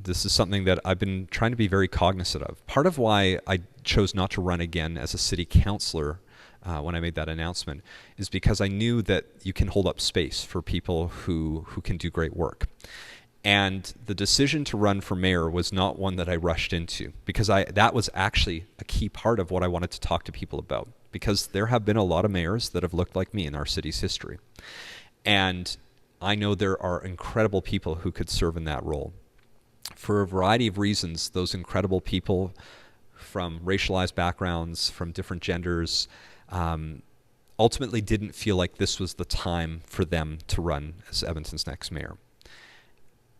this is something that I've been trying to be very cognizant of. Part of why I chose not to run again as a city councillor when I made that announcement is because I knew that you can hold up space for people who can do great work. And the decision to run for mayor was not one that I rushed into, because that was actually a key part of what I wanted to talk to people about, because there have been a lot of mayors that have looked like me in our city's history. And I know there are incredible people who could serve in that role. For a variety of reasons, those incredible people from racialized backgrounds, from different genders, ultimately didn't feel like this was the time for them to run as Edmonton's next mayor.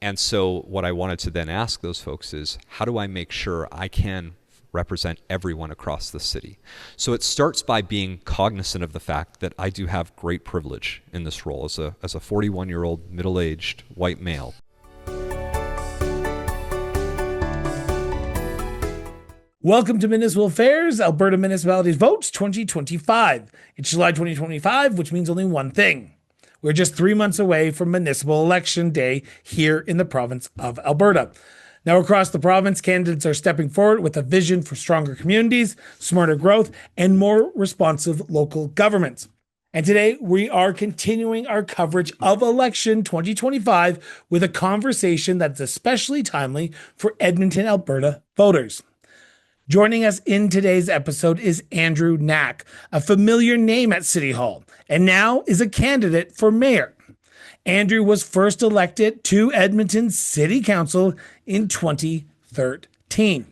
And so what I wanted to then ask those folks is, how do I make sure I can represent everyone across the city? So it starts by being cognizant of the fact that I do have great privilege in this role as a 41-year-old middle-aged white male. Welcome to Municipal Affairs, Alberta Municipalities Votes 2025. It's July 2025, which means only one thing. We're just 3 months away from municipal election day here in the province of Alberta. Now, across the province, candidates are stepping forward with a vision for stronger communities, smarter growth, and more responsive local governments. And today, we are continuing our coverage of election 2025 with a conversation that's especially timely for Edmonton, Alberta voters. Joining us in today's episode is Andrew Knack, a familiar name at City Hall, and now is a candidate for mayor. Andrew was first elected to Edmonton City Council in 2013.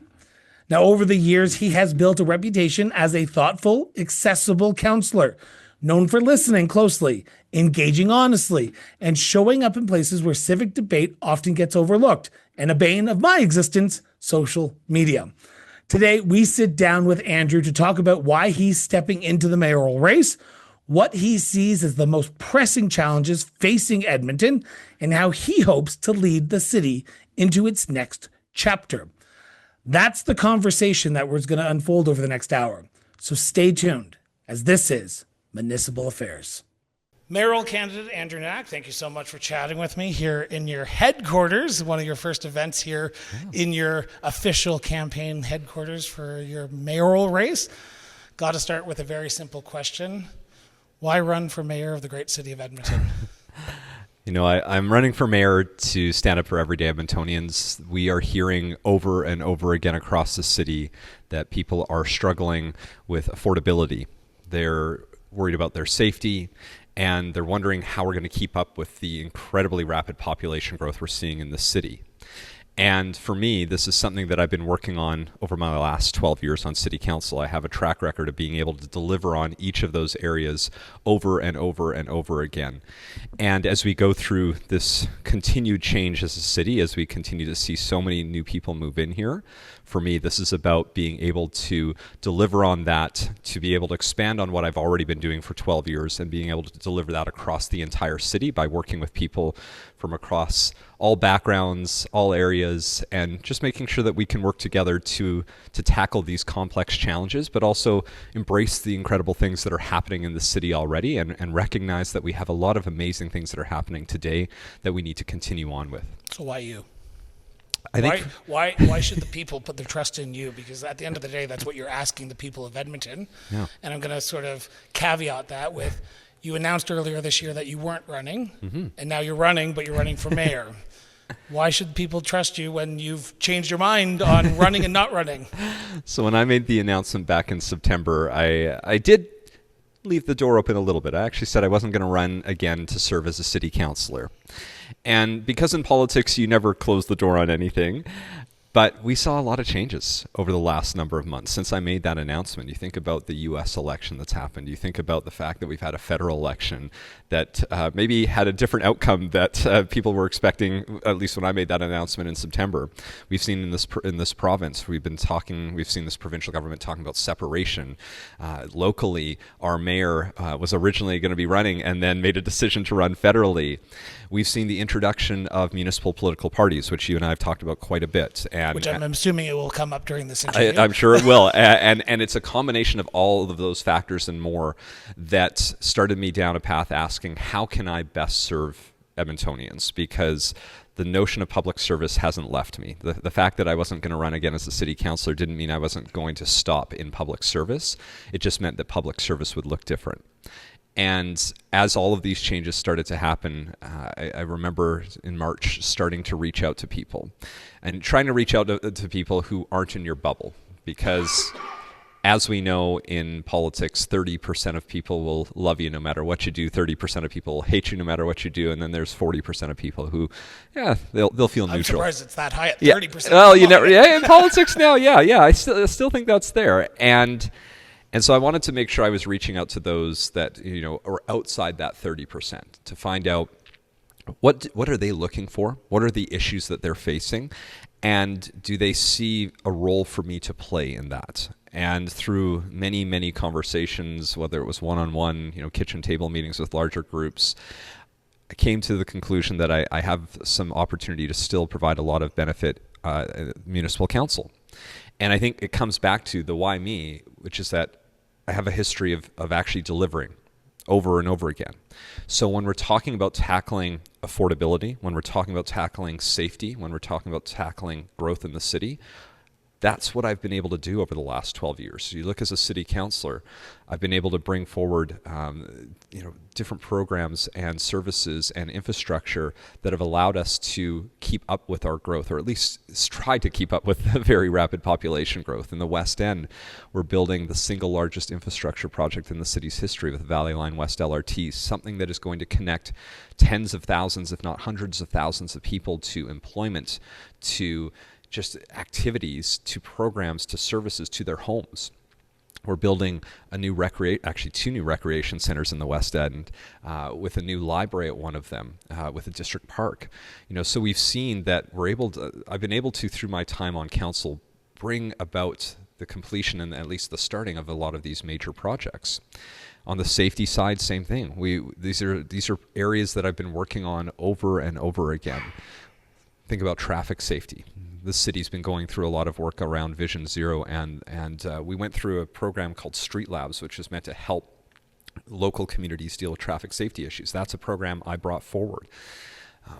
Now, over the years, he has built a reputation as a thoughtful, accessible councillor, known for listening closely, engaging honestly, and showing up in places where civic debate often gets overlooked, and a bane of my existence, social media. Today, we sit down with Andrew to talk about why he's stepping into the mayoral race, what he sees as the most pressing challenges facing Edmonton, and how he hopes to lead the city into its next chapter. That's the conversation that was going to unfold over the next hour. So stay tuned, as this is Municipal Affairs. Mayoral candidate Andrew Knack, thank you so much for chatting with me here in your headquarters, one of your first events here in your official campaign headquarters for your mayoral race. Got to start with a very simple question. Why run for mayor of the great city of Edmonton? You know, I'm running for mayor to stand up for everyday Edmontonians. We are hearing over and over again across the city that people are struggling with affordability. They're worried about their safety, and they're wondering how we're going to keep up with the incredibly rapid population growth we're seeing in the city. And for me, this is something that I've been working on over my last 12 years on city council. I have a track record of being able to deliver on each of those areas over and over and over again. And as we go through this continued change as a city, as we continue to see so many new people move in here, for me, this is about being able to deliver on that, to be able to expand on what I've already been doing for 12 years and being able to deliver that across the entire city by working with people from across all backgrounds, all areas, and just making sure that we can work together to tackle these complex challenges, but also embrace the incredible things that are happening in the city already and recognize that we have a lot of amazing things that are happening today that we need to continue on with. So why you? I think why should the people put their trust in you? Because at the end of the day, that's what you're asking the people of Edmonton. Yeah. And I'm going to sort of caveat that with, you announced earlier this year that you weren't running, and now you're running, but you're running for mayor. Why should people trust you when you've changed your mind on running and not running? So when I made the announcement back in September, I did leave the door open a little bit. I actually said I wasn't going to run again to serve as a city councillor. And because in politics you never close the door on anything, but we saw a lot of changes over the last number of months since I made that announcement. You think about the U.S. election that's happened. You think about the fact that we've had a federal election that maybe had a different outcome that people were expecting, at least when I made that announcement in September. We've seen in this province, we've seen this provincial government talking about separation. Locally, our mayor was originally going to be running and then made a decision to run federally. We've seen the introduction of municipal political parties, which you and I have talked about quite a bit. Which I'm assuming it will come up during this interview. I'm sure it will. And it's a combination of all of those factors and more that started me down a path asking, how can I best serve Edmontonians? Because the notion of public service hasn't left me. The fact that I wasn't going to run again as a city councillor didn't mean I wasn't going to stop in public service. It just meant that public service would look different. And as all of these changes started to happen, I remember in March starting to reach out to people and trying to reach out to people who aren't in your bubble, because as we know in politics, 30% of people will love you no matter what you do, 30% of people will hate you no matter what you do, and then there's 40% of people who, they'll feel neutral. I'm surprised it's that high at 30%. Well, you never, in politics now, I still think that's there. And so I wanted to make sure I was reaching out to those that, are outside that 30% to find out what are they looking for? What are the issues that they're facing? And do they see a role for me to play in that? And through many, many conversations, whether it was one-on-one, kitchen table meetings with larger groups, I came to the conclusion that I have some opportunity to still provide a lot of benefit municipal council. And I think it comes back to the why me, which is that I have a history of actually delivering over and over again. So when we're talking about tackling affordability, when we're talking about tackling safety, when we're talking about tackling growth in the city, that's what I've been able to do over the last 12 years. So you look as a city councillor, I've been able to bring forward different programs and services and infrastructure that have allowed us to keep up with our growth, or at least try to keep up with the very rapid population growth. In the West End, we're building the single largest infrastructure project in the city's history with Valley Line West LRT, something that is going to connect tens of thousands, if not hundreds of thousands of people to employment, to just activities, to programs, to services, to their homes. We're building two new recreation centers in the West End, with a new library at one of them, with a district park. So we've seen that I've been able to, through my time on council, bring about the completion and at least the starting of a lot of these major projects. On the safety side, same thing. These are areas that I've been working on over and over again. Think about traffic safety. The city's been going through a lot of work around Vision Zero, and we went through a program called Street Labs, which is meant to help local communities deal with traffic safety issues. That's a program I brought forward.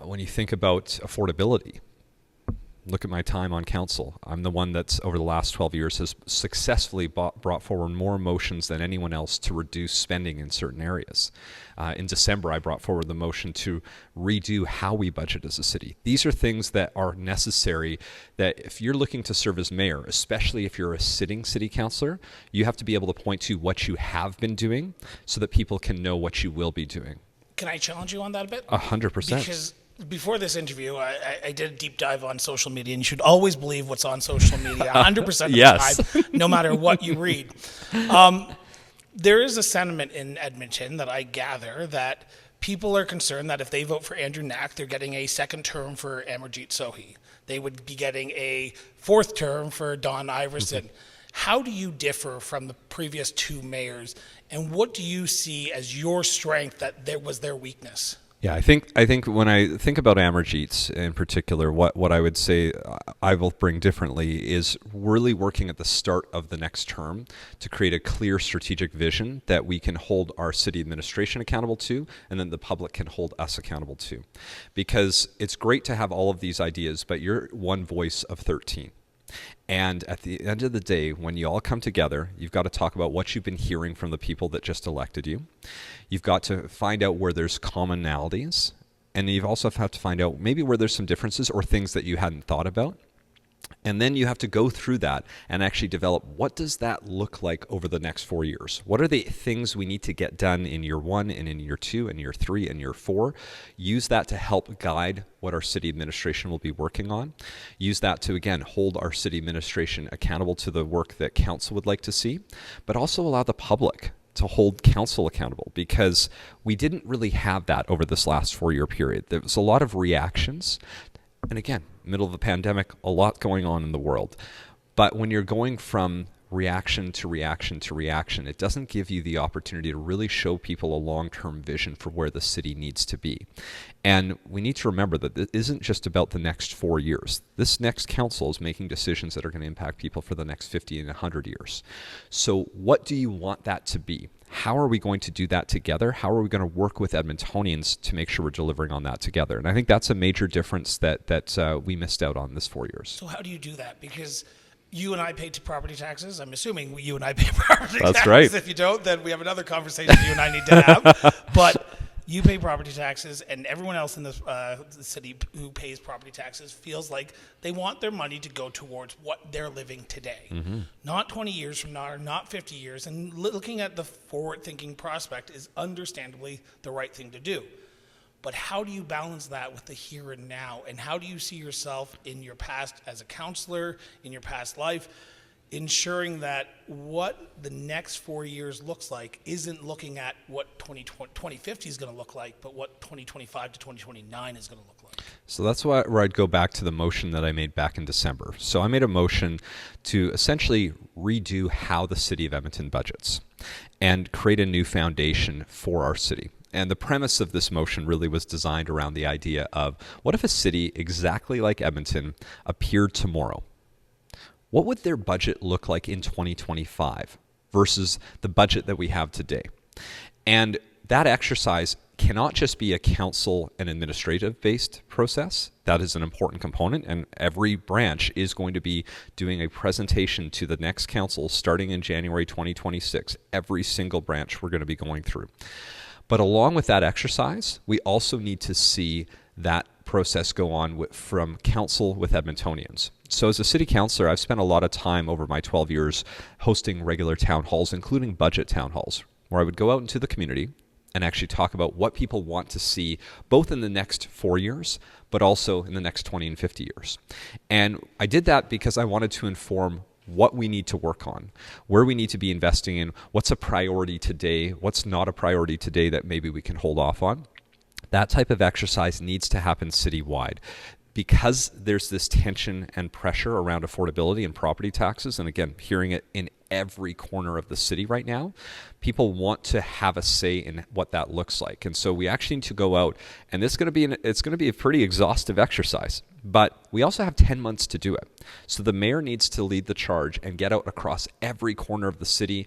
When you think about affordability, look at my time on council. I'm the one that's, over the last 12 years, has successfully brought forward more motions than anyone else to reduce spending in certain areas. In December, I brought forward the motion to redo how we budget as a city. These are things that are necessary, that if you're looking to serve as mayor, especially if you're a sitting city councillor, you have to be able to point to what you have been doing so that people can know what you will be doing. Can I challenge you on that a bit? 100%. Because before this interview, I did a deep dive on social media, and you should always believe what's on social media 100% of Yes. the time, no matter what you read. There is a sentiment in Edmonton that I gather that people are concerned that if they vote for Andrew Knack, they're getting a second term for Amarjeet Sohi. They would be getting a fourth term for Don Iverson. How do you differ from the previous two mayors, and what do you see as your strength that was their weakness? Yeah, I think when I think about Amarjeet in particular, what I would say I will bring differently is really working at the start of the next term to create a clear strategic vision that we can hold our city administration accountable to, and then the public can hold us accountable to. Because it's great to have all of these ideas, but you're one voice of 13. And at the end of the day, when you all come together, you've got to talk about what you've been hearing from the people that just elected you. You've got to find out where there's commonalities, and you've also have to find out maybe where there's some differences or things that you hadn't thought about. And then you have to go through that and actually develop, what does that look like over the next 4 years? What are the things we need to get done in year 1 and in year 2 and year 3 and year 4? Use that to help guide what our city administration will be working on. Use that to, again, hold our city administration accountable to the work that council would like to see, but also allow the public to hold council accountable, because we didn't really have that over this last 4-year period. There was a lot of reactions. And again, middle of the pandemic, a lot going on in the world. But when you're going from reaction to reaction to reaction, it doesn't give you the opportunity to really show people a long-term vision for where the city needs to be. And we need to remember that it isn't just about the next 4 years. This next council is making decisions that are going to impact people for the next 50 and 100 years. So what do you want that to be? how are we going to do that together? How are we going to work with Edmontonians to make sure we're delivering on that together? And I think that's a major difference that we missed out on this 4 years. So how do you do that? Because you and I pay property taxes. I'm assuming you and I pay property That's taxes. right. If you don't, then we have another conversation you and I need to have. But you pay property taxes, and everyone else in the city who pays property taxes feels like they want their money to go towards what they're living today. Not 20 years from now, or not 50 years. And looking at the forward-thinking prospect is understandably the right thing to do. But how do you balance that with the here and now? And how do you see yourself in your past as a counselor, in your past life, ensuring that what the next 4 years looks like isn't looking at what 2050 is going to look like, but what 2025 to 2029 is going to look like? So that's where I'd go back to the motion that I made back in December. So I made a motion to essentially redo how the city of Edmonton budgets and create a new foundation for our city. And the premise of this motion really was designed around the idea of, what if a city exactly like Edmonton appeared tomorrow? What would their budget look like in 2025 versus the budget that we have today? And that exercise cannot just be a council and administrative-based process. That is an important component, and every branch is going to be doing a presentation to the next council starting in January 2026. Every single branch we're going to be going through. But along with that exercise, we also need to see that process go on from council with Edmontonians. So as a city councillor, I've spent a lot of time over my 12 years hosting regular town halls, including budget town halls, where I would go out into the community and actually talk about what people want to see both in the next 4 years, but also in the next 20 and 50 years. And I did that because I wanted to inform what we need to work on, where we need to be investing in, what's a priority today, what's not a priority today that maybe we can hold off on. That type of exercise needs to happen citywide. Because there's this tension and pressure around affordability and property taxes, and again, hearing it in every corner of the city right now, people want to have a say in what that looks like. And so we actually need to go out, and it's going to be a pretty exhaustive exercise, but we also have 10 months to do it. So the mayor needs to lead the charge and get out across every corner of the city,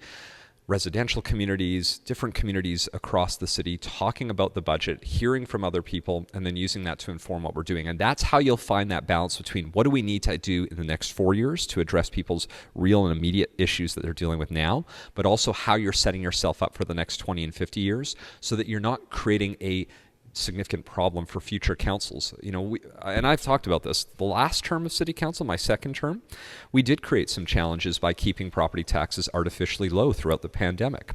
residential communities, different communities across the city, talking about the budget, hearing from other people, and then using that to inform what we're doing. And that's how you'll find that balance between what do we need to do in the next 4 years to address people's real and immediate issues that they're dealing with now, but also how you're setting yourself up for the next 20 and 50 years so that you're not creating a significant problem for future councils. And I've talked about this. The last term of city council, my second term, we did create some challenges by keeping property taxes artificially low throughout the pandemic.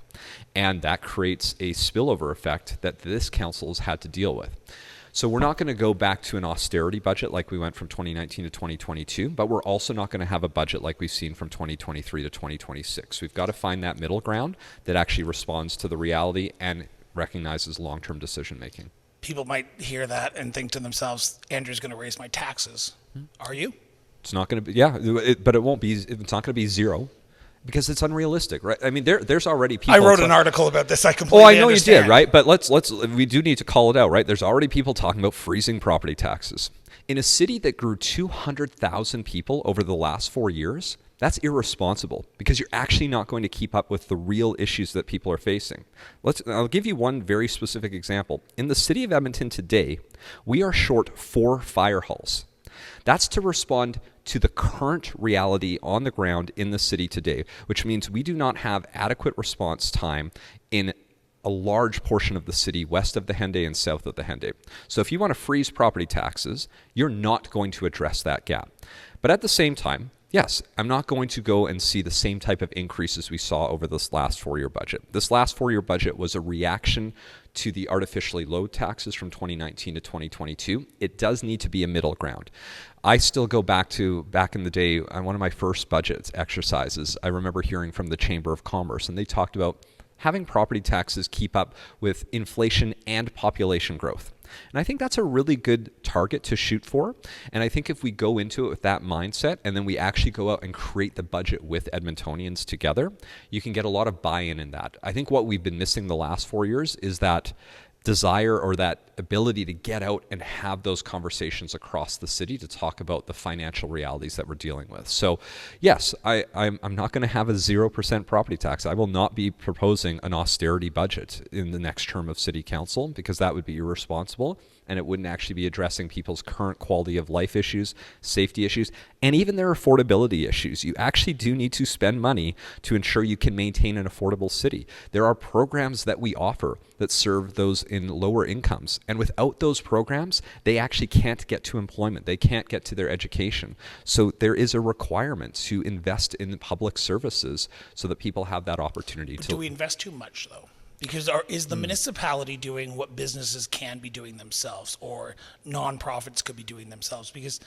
And that creates a spillover effect that this council has had to deal with. So we're not going to go back to an austerity budget like we went from 2019 to 2022, but we're also not going to have a budget like we've seen from 2023 to 2026. We've got to find that middle ground that actually responds to the reality and recognizes long-term decision making. People might hear that and think to themselves, Andrew's going to raise my taxes. Are you? It's not going to be, but it won't be, it's not going to be zero because it's unrealistic, right? I mean, there's already people. I wrote an article about this. I completely understand. I know you did, right? But we do need to call it out, right? There's already people talking about freezing property taxes. In a city that grew 200,000 people over the last 4 years, that's irresponsible because you're actually not going to keep up with the real issues that people are facing. I'll give you one very specific example. In the city of Edmonton today, we are short 4 fire halls. That's to respond to the current reality on the ground in the city today, which means we do not have adequate response time in a large portion of the city west of the Henday and south of the Henday. So if you want to freeze property taxes, you're not going to address that gap. But at the same time, yes, I'm not going to go and see the same type of increases we saw over this last 4-year budget. This last 4-year budget was a reaction to the artificially low taxes from 2019 to 2022. It does need to be a middle ground. I still go back in the day, one of my first budget exercises, I remember hearing from the Chamber of Commerce, and they talked about having property taxes keep up with inflation and population growth. And I think that's a really good target to shoot for. And I think if we go into it with that mindset and then we actually go out and create the budget with Edmontonians together, you can get a lot of buy-in in that. I think what we've been missing the last 4 years is that desire or that ability to get out and have those conversations across the city to talk about the financial realities that we're dealing with. So yes, I'm not going to have a 0% property tax. I will not be proposing an austerity budget in the next term of city council, because that would be irresponsible, and it wouldn't actually be addressing people's current quality of life issues, safety issues, and even their affordability issues. You actually do need to spend money to ensure you can maintain an affordable city. There are programs that we offer that serve those in lower incomes, and without those programs, they actually can't get to employment. They can't get to their education. So there is a requirement to invest in public services so that people have that opportunity to. Do we invest too much, though? Because is the municipality doing what businesses can be doing themselves, or nonprofits could be doing themselves? Because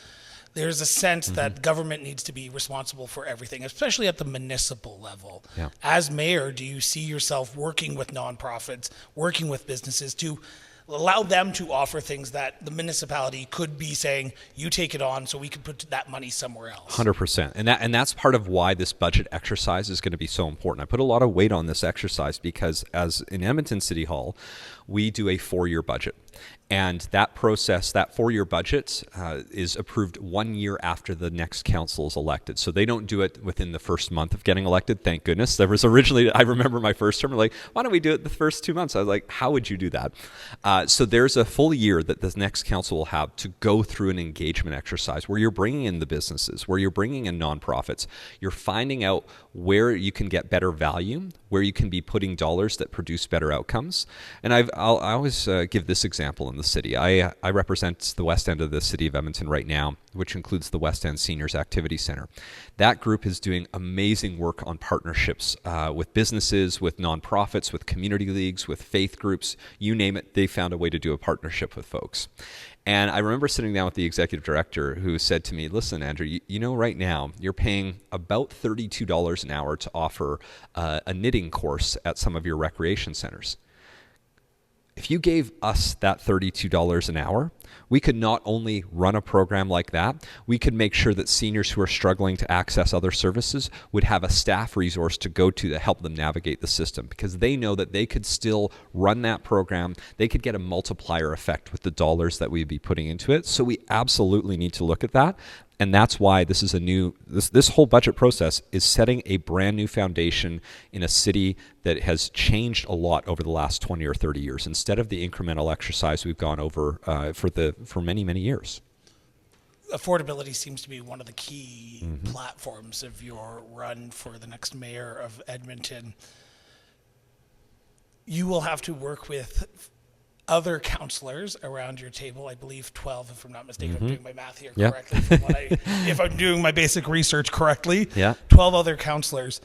there's a sense that government needs to be responsible for everything, especially at the municipal level. Yeah. As mayor, do you see yourself working with nonprofits, working with businesses to allow them to offer things that the municipality could be saying, you take it on so we can put that money somewhere else? 100%. And that's part of why this budget exercise is going to be so important. I put a lot of weight on this exercise because as in Edmonton City Hall, we do a 4-year budget. And that process, that 4-year budget is approved 1 year after the next council is elected. So they don't do it within the first month of getting elected, thank goodness. There was originally, I remember my first term, like, why don't we do it the first 2 months? I was like, how would you do that? So there's a full year that the next council will have to go through an engagement exercise where you're bringing in the businesses, where you're bringing in nonprofits. You're finding out where you can get better value, where you can be putting dollars that produce better outcomes. And I always give this example in the city. I represent the west end of the city of Edmonton right now, which includes the West End Seniors Activity Center. That group is doing amazing work on partnerships with businesses, with nonprofits, with community leagues, with faith groups, you name it. They found a way to do a partnership with folks. And I remember sitting down with the executive director who said to me, listen, Andrew, you know right now you're paying about $32 an hour to offer a knitting course at some of your recreation centers. If you gave us that $32 an hour, we could not only run a program like that, we could make sure that seniors who are struggling to access other services would have a staff resource to go to help them navigate the system, because they know that they could still run that program. They could get a multiplier effect with the dollars that we'd be putting into it. So we absolutely need to look at that. And that's why this is this whole budget process is setting a brand new foundation in a city that has changed a lot over the last 20 or 30 years, instead of the incremental exercise we've gone over for many, many years. Affordability seems to be one of the key platforms of your run for the next mayor of Edmonton. You will have to work with other councillors around your table, I believe 12, if I'm not mistaken. I'm doing my math here correctly. If I'm doing my basic research correctly, 12 other councillors.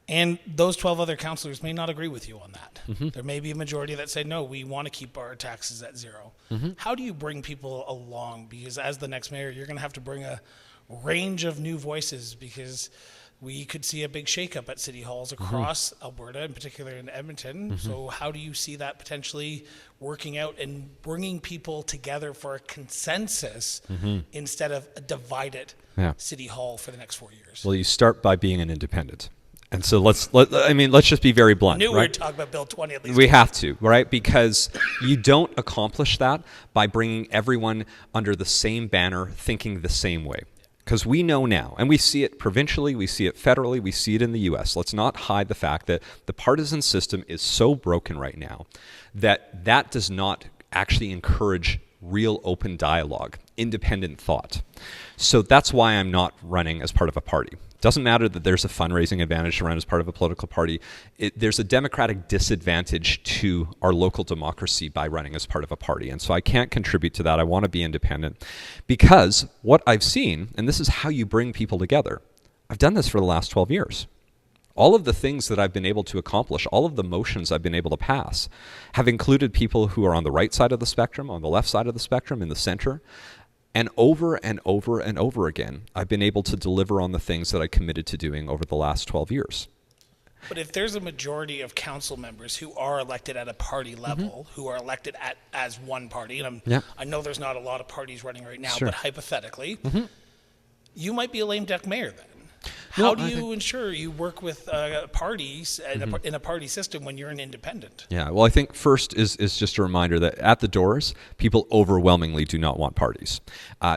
And those 12 other councillors may not agree with you on that. There may be a majority that say, no, we want to keep our taxes at zero. How do you bring people along? Because as the next mayor, you're going to have to bring a range of new voices, because we could see a big shakeup at city halls across Alberta, in particular in Edmonton. So how do you see that potentially working out and bringing people together for a consensus instead of a divided city hall for the next 4 years? Well, you start by being an independent. And so let's just be very blunt. I knew we were talking about Bill 20 at least. We have to, right? Because you don't accomplish that by bringing everyone under the same banner, thinking the same way. Because we know now, and we see it provincially, we see it federally, we see it in the U.S. Let's not hide the fact that the partisan system is so broken right now that does not actually encourage real open dialogue, independent thought. So that's why I'm not running as part of a party. Doesn't matter that there's a fundraising advantage to run as part of a political party. There's a democratic disadvantage to our local democracy by running as part of a party. And so I can't contribute to that. I want to be independent, because what I've seen, and this is how you bring people together. I've done this for the last 12 years. All of the things that I've been able to accomplish, all of the motions I've been able to pass, have included people who are on the right side of the spectrum, on the left side of the spectrum, in the center. And over and over and over again, I've been able to deliver on the things that I committed to doing over the last 12 years. But if there's a majority of council members who are elected at a party level, who are elected as one party, and I know there's not a lot of parties running right now, but hypothetically, you might be a lame duck mayor then. How do you ensure you work with parties in a party system when you're an independent? Yeah, well, I think first is just a reminder that at the doors, people overwhelmingly do not want parties.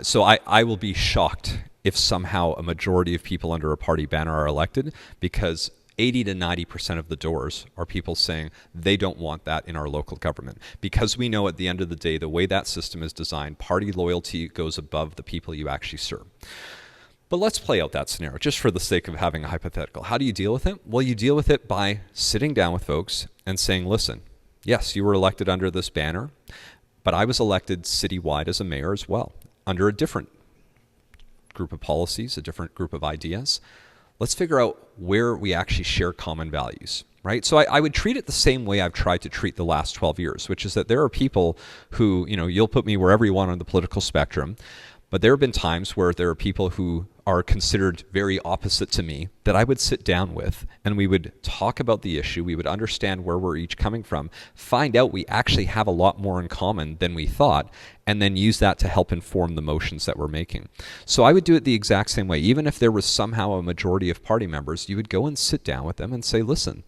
So I will be shocked if somehow a majority of people under a party banner are elected, because 80 to 90% of the doors are people saying they don't want that in our local government. Because we know at the end of the day, the way that system is designed, party loyalty goes above the people you actually serve. But let's play out that scenario just for the sake of having a hypothetical. How do you deal with it? Well, you deal with it by sitting down with folks and saying, listen, yes, you were elected under this banner, but I was elected citywide as a mayor as well, under a different group of policies, a different group of ideas. Let's figure out where we actually share common values, right? So I would treat it the same way I've tried to treat the last 12 years, which is that there are people who, you'll put me wherever you want on the political spectrum, but there have been times where there are people who are considered very opposite to me that I would sit down with, and we would talk about the issue. We would understand where we're each coming from, find out we actually have a lot more in common than we thought, and then use that to help inform the motions that we're making. So I would do it the exact same way. Even if there was somehow a majority of party members, you would go and sit down with them and say, listen,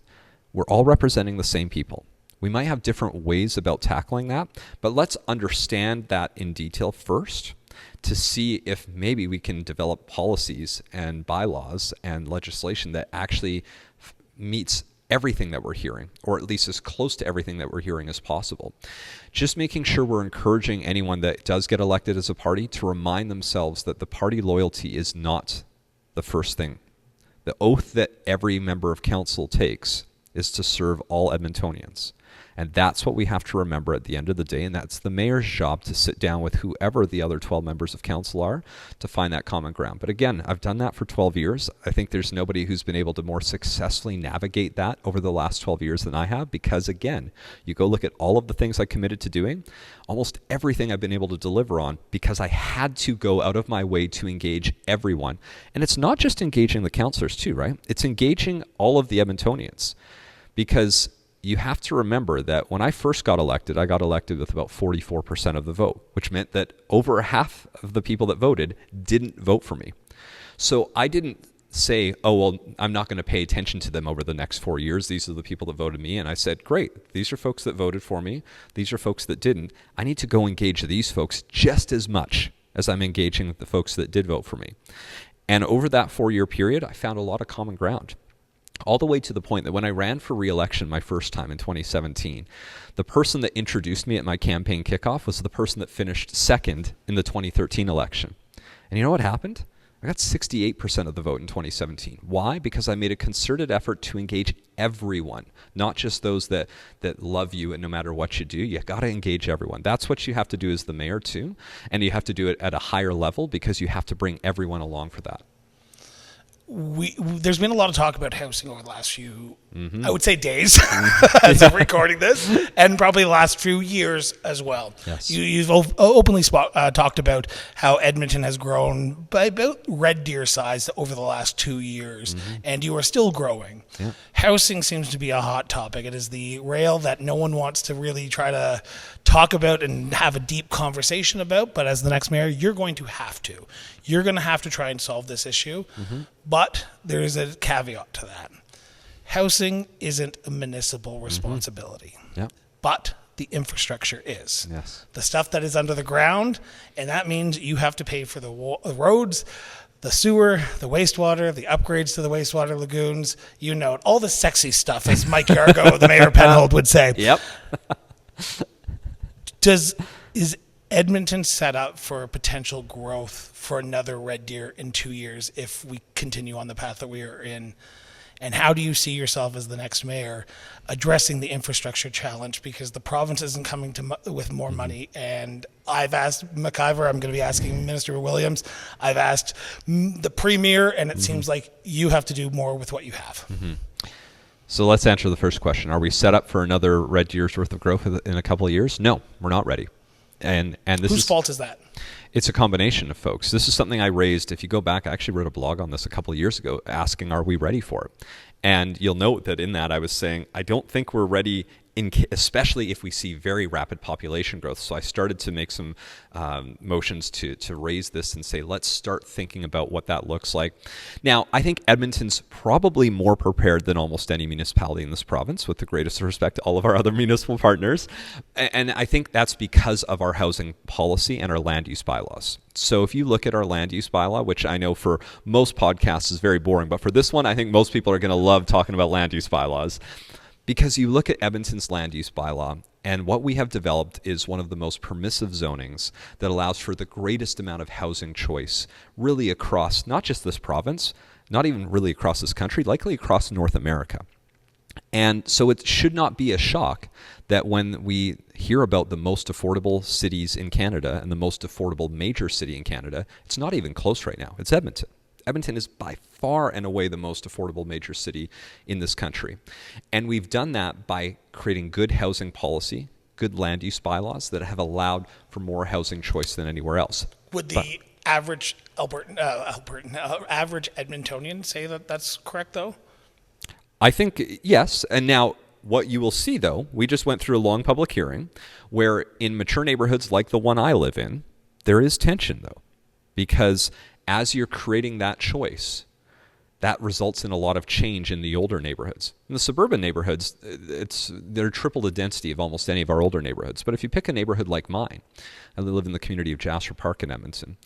we're all representing the same people. We might have different ways about tackling that, but let's understand that in detail first, to see if maybe we can develop policies and bylaws and legislation that actually meets everything that we're hearing, or at least as close to everything that we're hearing as possible. Just making sure we're encouraging anyone that does get elected as a party to remind themselves that the party loyalty is not the first thing. The oath that every member of council takes is to serve all Edmontonians. And that's what we have to remember at the end of the day, and that's the mayor's job, to sit down with whoever the other 12 members of council are to find that common ground. But again, I've done that for 12 years. I think there's nobody who's been able to more successfully navigate that over the last 12 years than I have, because again, you go look at all of the things I committed to doing, almost everything I've been able to deliver on because I had to go out of my way to engage everyone. And it's not just engaging the councillors too, right? It's engaging all of the Edmontonians, because you have to remember that when I first got elected, I got elected with about 44% of the vote, which meant that over half of the people that voted didn't vote for me. So I didn't say, oh, well, I'm not going to pay attention to them over the next 4 years. These are the people that voted me. And I said, great, these are folks that voted for me. These are folks that didn't. I need to go engage these folks just as much as I'm engaging the folks that did vote for me. And over that 4-year period, I found a lot of common ground. All the way to the point that when I ran for re-election my first time in 2017, the person that introduced me at my campaign kickoff was the person that finished second in the 2013 election. And you know what happened? I got 68% of the vote in 2017. Why? Because I made a concerted effort to engage everyone, not just those that love you and no matter what you do. You got to engage everyone. That's what you have to do as the mayor too. And you have to do it at a higher level because you have to bring everyone along for that. There's been a lot of talk about housing over the last few, I would say, days as I'm recording this, and probably the last few years as well. Yes. You've openly talked about how Edmonton has grown by about red deer size over the last 2 years, and you are still growing. Yeah. Housing seems to be a hot topic. It is the rail that no one wants to really try to talk about and have a deep conversation about, but as the next mayor, you're going to have to. You're going to have to try and solve this issue, but there is a caveat to that. Housing isn't a municipal responsibility, but the infrastructure is. Yes. The stuff that is under the ground, and that means you have to pay for the roads, the sewer, the wastewater, the upgrades to the wastewater lagoons, you know it, all the sexy stuff, as Mike Yargo, the mayor of Penhold, would say. Yep. Is Edmonton set up for potential growth for another red deer in 2 years if we continue on the path that we are in? And how do you see yourself as the next mayor addressing the infrastructure challenge? Because the province isn't coming with more money. And I've asked McIver, I'm going to be asking Minister Williams, I've asked the Premier, and it seems like you have to do more with what you have. So let's answer the first question. Are we set up for another red deer's worth of growth in a couple of years? No, we're not ready. And this Whose fault is that? It's a combination of folks. This is something I raised. If you go back, I actually wrote a blog on this a couple of years ago asking, are we ready for it? And you'll note that in that I was saying, I don't think we're ready especially if we see very rapid population growth. So I started to make some motions to raise this and say, let's start thinking about what that looks like. Now, I think Edmonton's probably more prepared than almost any municipality in this province, with the greatest respect to all of our other municipal partners. And I think that's because of our housing policy and our land use bylaws. So if you look at our land use bylaw, which I know for most podcasts is very boring, but for this one, I think most people are going to love talking about land use bylaws. Because you look at Edmonton's land use bylaw, and what we have developed is one of the most permissive zonings that allows for the greatest amount of housing choice really across not just this province, not even really across this country, likely across North America. And so it should not be a shock that when we hear about the most affordable cities in Canada and the most affordable major city in Canada, it's not even close right now. It's Edmonton. Edmonton is by far and away the most affordable major city in this country. And we've done that by creating good housing policy, good land use bylaws that have allowed for more housing choice than anywhere else. Would the average average Edmontonian say that that's correct, though? I think yes. And now what you will see, though, we just went through a long public hearing where in mature neighborhoods like the one I live in, there is tension, though, because as you're creating that choice, that results in a lot of change in the older neighborhoods. In the suburban neighborhoods, they're triple the density of almost any of our older neighborhoods. But if you pick a neighborhood like mine, I live in the community of Jasper Park in Edmonton,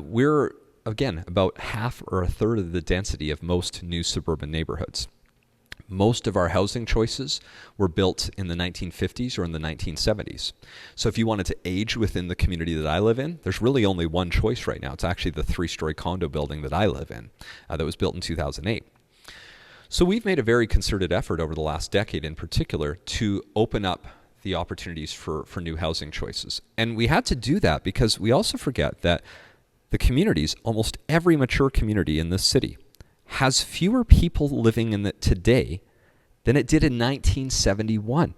we're, again, about half or a third of the density of most new suburban neighborhoods. Most of our housing choices were built in the 1950s or in the 1970s. So if you wanted to age within the community that I live in, there's really only one choice right now. It's actually the 3-story condo building that I live in that was built in 2008. So we've made a very concerted effort over the last decade in particular to open up the opportunities for new housing choices. And we had to do that because we also forget that the communities, almost every mature community in this city, has fewer people living in it today than it did in 1971,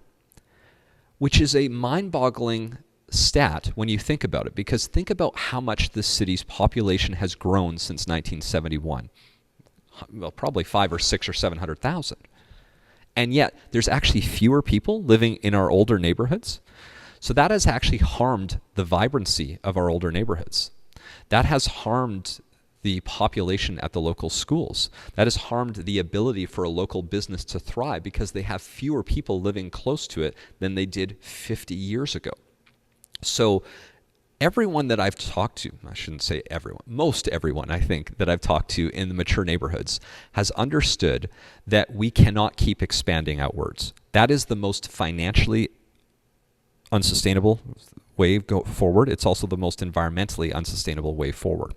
which is a mind-boggling stat when you think about it, because think about how much this city's population has grown since 1971. Well, probably 500 or 600 or 700,000. And yet there's actually fewer people living in our older neighborhoods. So that has actually harmed the vibrancy of our older neighborhoods. That has harmed the population at the local schools. That has harmed the ability for a local business to thrive because they have fewer people living close to it than they did 50 years ago. So everyone that I've talked to, I shouldn't say everyone, most everyone I think that I've talked to in the mature neighborhoods has understood that we cannot keep expanding outwards. That is the most financially unsustainable way go forward. It's also the most environmentally unsustainable way forward.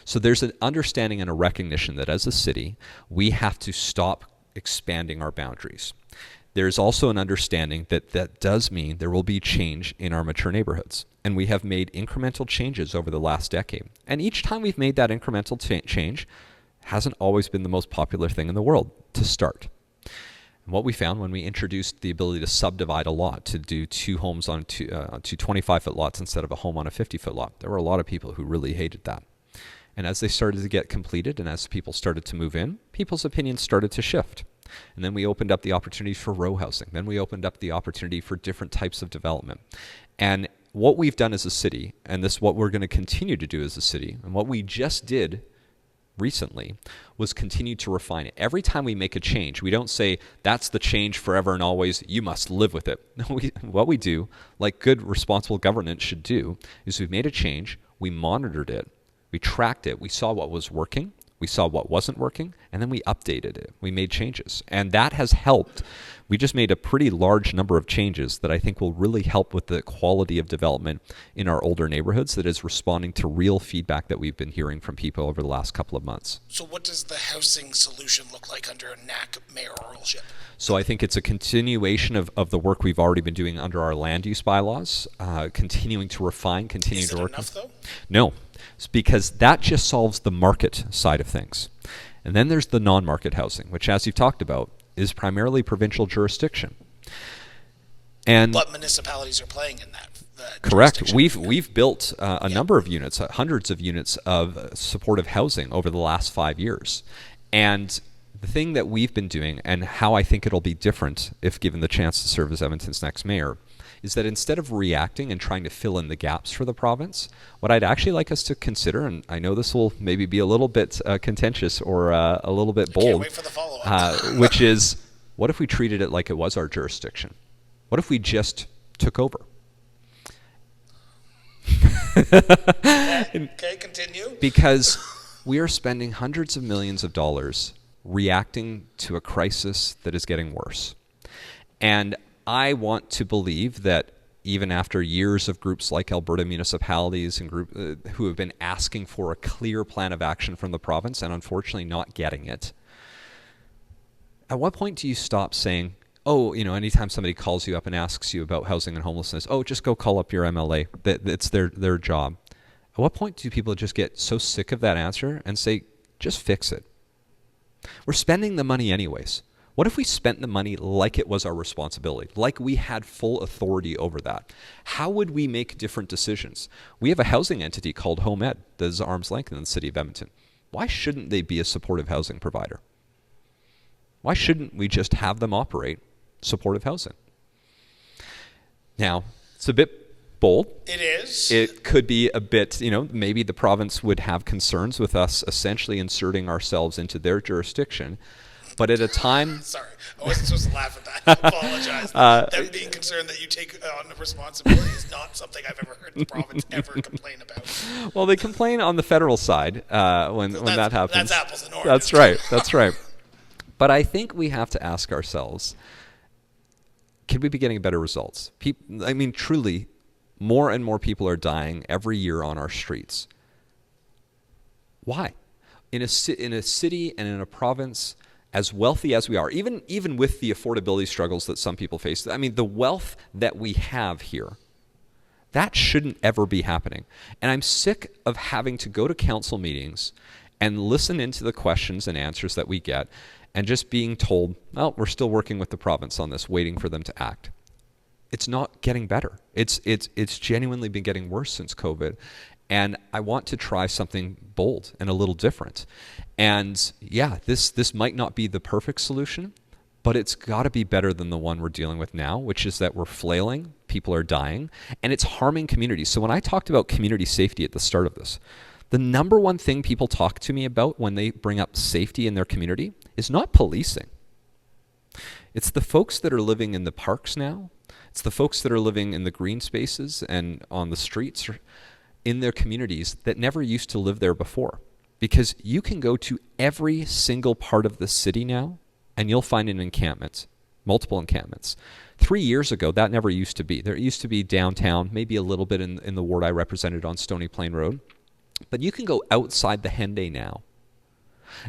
So there's an understanding and a recognition that as a city, we have to stop expanding our boundaries. There's also an understanding that that does mean there will be change in our mature neighborhoods. And we have made incremental changes over the last decade. And each time we've made that incremental change, hasn't always been the most popular thing in the world to start. And what we found when we introduced the ability to subdivide a lot, to do 2 homes on two 25-foot lots instead of a home on a 50-foot lot, there were a lot of people who really hated that. And as they started to get completed and as people started to move in, people's opinions started to shift. And then we opened up the opportunities for row housing. Then we opened up the opportunity for different types of development. And what we've done as a city, and this is what we're going to continue to do as a city, and what we just did recently was continue to refine it. Every time we make a change, we don't say, that's the change forever and always, you must live with it. No, what we do, like good responsible governance should do, is we've made a change, we monitored it, we tracked it, we saw what was working, we saw what wasn't working, and then we updated it. We made changes. And that has helped. We just made a pretty large number of changes that I think will really help with the quality of development in our older neighborhoods that is responding to real feedback that we've been hearing from people over the last couple of months. So what does the housing solution look like under a Knack mayoralship? So I think it's a continuation of the work we've already been doing under our land use bylaws, continuing to refine, continuing to work. Is it enough, though? No. It's because that just solves the market side of things. And then there's the non-market housing, which, as you've talked about, is primarily provincial jurisdiction. And but municipalities are playing in that. Correct. We've built a number of units, hundreds of units of supportive housing over the last 5 years. And The thing that we've been doing, and how I think it'll be different if given the chance to serve as Edmonton's next mayor, is that instead of reacting and trying to fill in the gaps for the province, what I'd actually like us to consider, and I know this will maybe be a little bit contentious or a little bit bold, Can't wait for the follow-up. which is, what if we treated it like it was our jurisdiction? What if we just took over? Okay, continue. Because we are spending hundreds of millions of dollars reacting to a crisis that is getting worse. And I want to believe that even after years of groups like Alberta municipalities and who have been asking for a clear plan of action from the province and unfortunately not getting it, at what point do you stop saying, oh, anytime somebody calls you up and asks you about housing and homelessness, oh, just go call up your MLA. It's their job. At what point do people just get so sick of that answer and say, just fix it? We're spending the money anyways. What if we spent the money like it was our responsibility, like we had full authority over that? How would we make different decisions? We have a housing entity called Home Ed that is arm's length in the city of Edmonton. Why shouldn't they be a supportive housing provider? Why shouldn't we just have them operate supportive housing? Now, it's a bit bold. It is. It could be a bit, maybe the province would have concerns with us essentially inserting ourselves into their jurisdiction. But at a time... Sorry, I wasn't supposed to laugh at that. I apologize. Them being concerned that you take on the responsibility is not something I've ever heard the province ever complain about. Well, they complain on the federal side when that happens. That's apples and oranges. That's right. That's right. But I think we have to ask ourselves, could we be getting better results? Truly, more and more people are dying every year on our streets. Why? In a city and in a province as wealthy as we are, even with the affordability struggles that some people face, the wealth that we have here, that shouldn't ever be happening. And I'm sick of having to go to council meetings and listen into the questions and answers that we get and just being told, well, we're still working with the province on this, waiting for them to act. It's not getting better. It's genuinely been getting worse since COVID. And I want to try something bold and a little different. And yeah, this might not be the perfect solution, but it's got to be better than the one we're dealing with now, which is that we're flailing, people are dying, and it's harming communities. So when I talked about community safety at the start of this, the number one thing people talk to me about when they bring up safety in their community is not policing. It's the folks that are living in the parks now. It's the folks that are living in the green spaces and on the streets in their communities that never used to live there before. Because you can go to every single part of the city now and you'll find an encampment, multiple encampments. 3 years ago, that never used to be. There used to be downtown, maybe a little bit in the ward I represented on Stony Plain Road. But you can go outside the Henday now.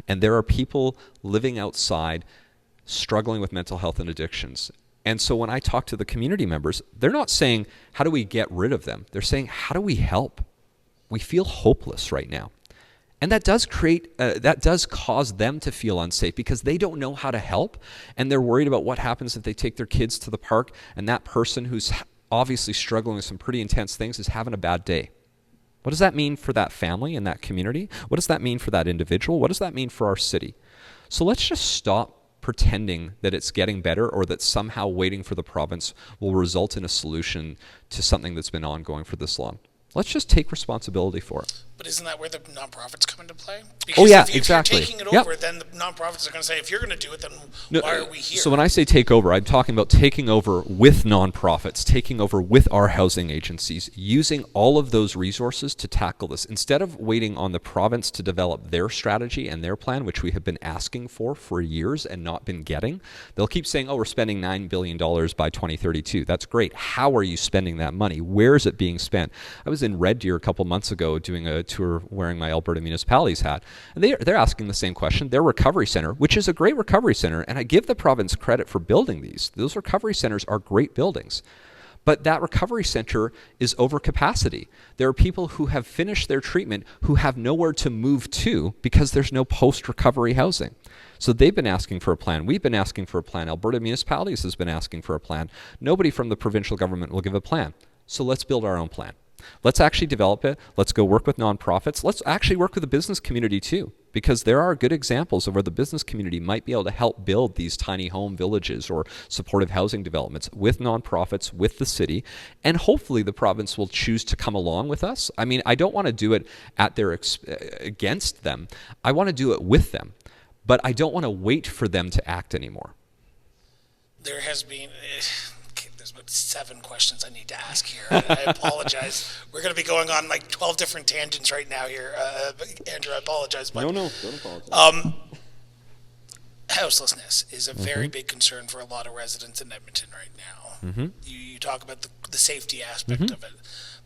And there are people living outside struggling with mental health and addictions. And so when I talk to the community members, they're not saying, how do we get rid of them? They're saying, how do we help? We feel hopeless right now. And that does cause them to feel unsafe because they don't know how to help. And they're worried about what happens if they take their kids to the park and that person who's obviously struggling with some pretty intense things is having a bad day. What does that mean for that family and that community? What does that mean for that individual? What does that mean for our city? So let's just stop pretending that it's getting better or that somehow waiting for the province will result in a solution to something that's been ongoing for this long. Let's just take responsibility for it. But isn't that where the nonprofits come into play? Because If exactly. you're taking it over, then the nonprofits are going to say, if you're going to do it, then why are we here? So when I say take over, I'm talking about taking over with nonprofits, taking over with our housing agencies, using all of those resources to tackle this. Instead of waiting on the province to develop their strategy and their plan, which we have been asking for years and not been getting, they'll keep saying, oh, we're spending $9 billion by 2032. That's great. How are you spending that money? Where is it being spent? I was in Red Deer a couple months ago doing a tour wearing my Alberta Municipalities hat, and they're asking the same question. Their recovery center, which is a great recovery center, and I give the province credit for building these. Those recovery centers are great buildings. But that recovery center is over capacity. There are people who have finished their treatment who have nowhere to move to because there's no post-recovery housing. So they've been asking for a plan. We've been asking for a plan. Alberta Municipalities has been asking for a plan. Nobody from the provincial government will give a plan. So let's build our own plan. Let's actually develop it. Let's go work with nonprofits. Let's actually work with the business community too, because there are good examples of where the business community might be able to help build these tiny home villages or supportive housing developments with nonprofits, with the city, and hopefully the province will choose to come along with us. I mean, I don't want to do it at their against them. I want to do it with them, but I don't want to wait for them to act anymore. There has been... there's about 7 questions I need to ask here. I apologize. We're going to be going on like 12 different tangents right now here. Andrew, I apologize. But, no, don't apologize. Houselessness is a very big concern for a lot of residents in Edmonton right now. You talk about the safety aspect of it,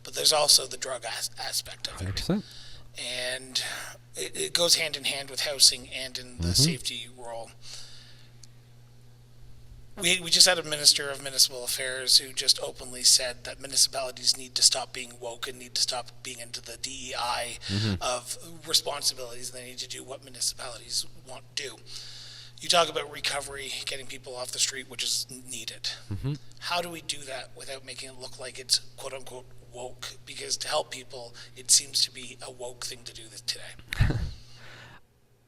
but there's also the drug aspect of it. 100%. And it goes hand in hand with housing and in the safety role. We just had a Minister of Municipal Affairs who just openly said that municipalities need to stop being woke and need to stop being into the DEI of responsibilities. They need to do what municipalities want to do. You talk about recovery, getting people off the street, which is needed. How do we do that without making it look like it's quote-unquote woke? Because to help people, it seems to be a woke thing to do this today.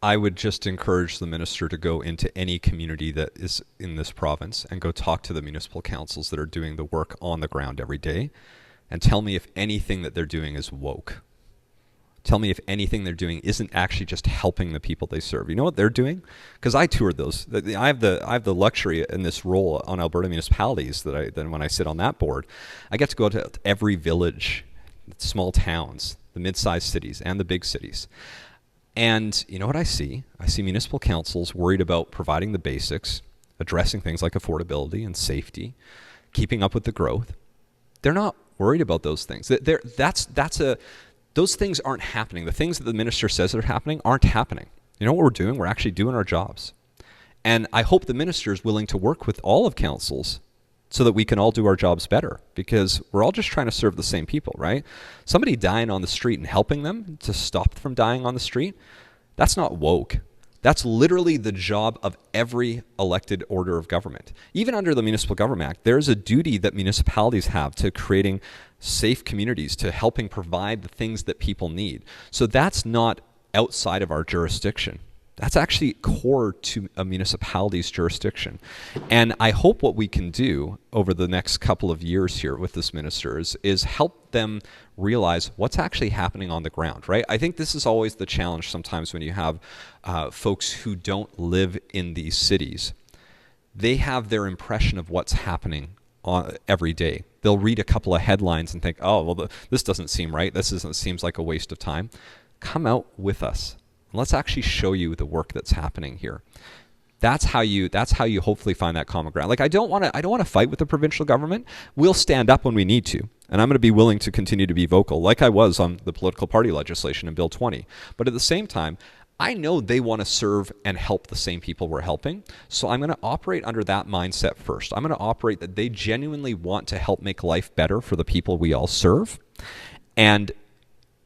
I would just encourage the minister to go into any community that is in this province and go talk to the municipal councils that are doing the work on the ground every day and tell me if anything that they're doing is woke. Tell me if anything they're doing isn't actually just helping the people they serve. You know what they're doing? Because I toured those. I have the luxury in this role on Alberta municipalities then when I sit on that board, I get to go to every village, small towns, the mid-sized cities and the big cities. And you know what I see? I see municipal councils worried about providing the basics, addressing things like affordability and safety, keeping up with the growth. They're not worried about those things. Those things aren't happening. The things that the minister says are happening aren't happening. You know what we're doing? We're actually doing our jobs. And I hope the minister is willing to work with all of councils so that we can all do our jobs better, because we're all just trying to serve the same people, right? Somebody dying on the street and helping them to stop from dying on the street, that's not woke. That's literally the job of every elected order of government. Even under the Municipal Government Act, there's a duty that municipalities have to creating safe communities, to helping provide the things that people need. So that's not outside of our jurisdiction. That's actually core to a municipality's jurisdiction. And I hope what we can do over the next couple of years here with this minister is help them realize what's actually happening on the ground, right? I think this is always the challenge sometimes when you have folks who don't live in these cities. They have their impression of what's happening every day. They'll read a couple of headlines and think, oh, well, this doesn't seem right. Seems like a waste of time. Come out with us. Let's actually show you the work that's happening here. That's how you hopefully find that common ground. Like I don't want to fight with the provincial government. We'll stand up when we need to. And I'm going to be willing to continue to be vocal like I was on the political party legislation in Bill 20. But at the same time, I know they want to serve and help the same people we're helping. So I'm going to operate under that mindset first. I'm going to operate that they genuinely want to help make life better for the people we all serve. And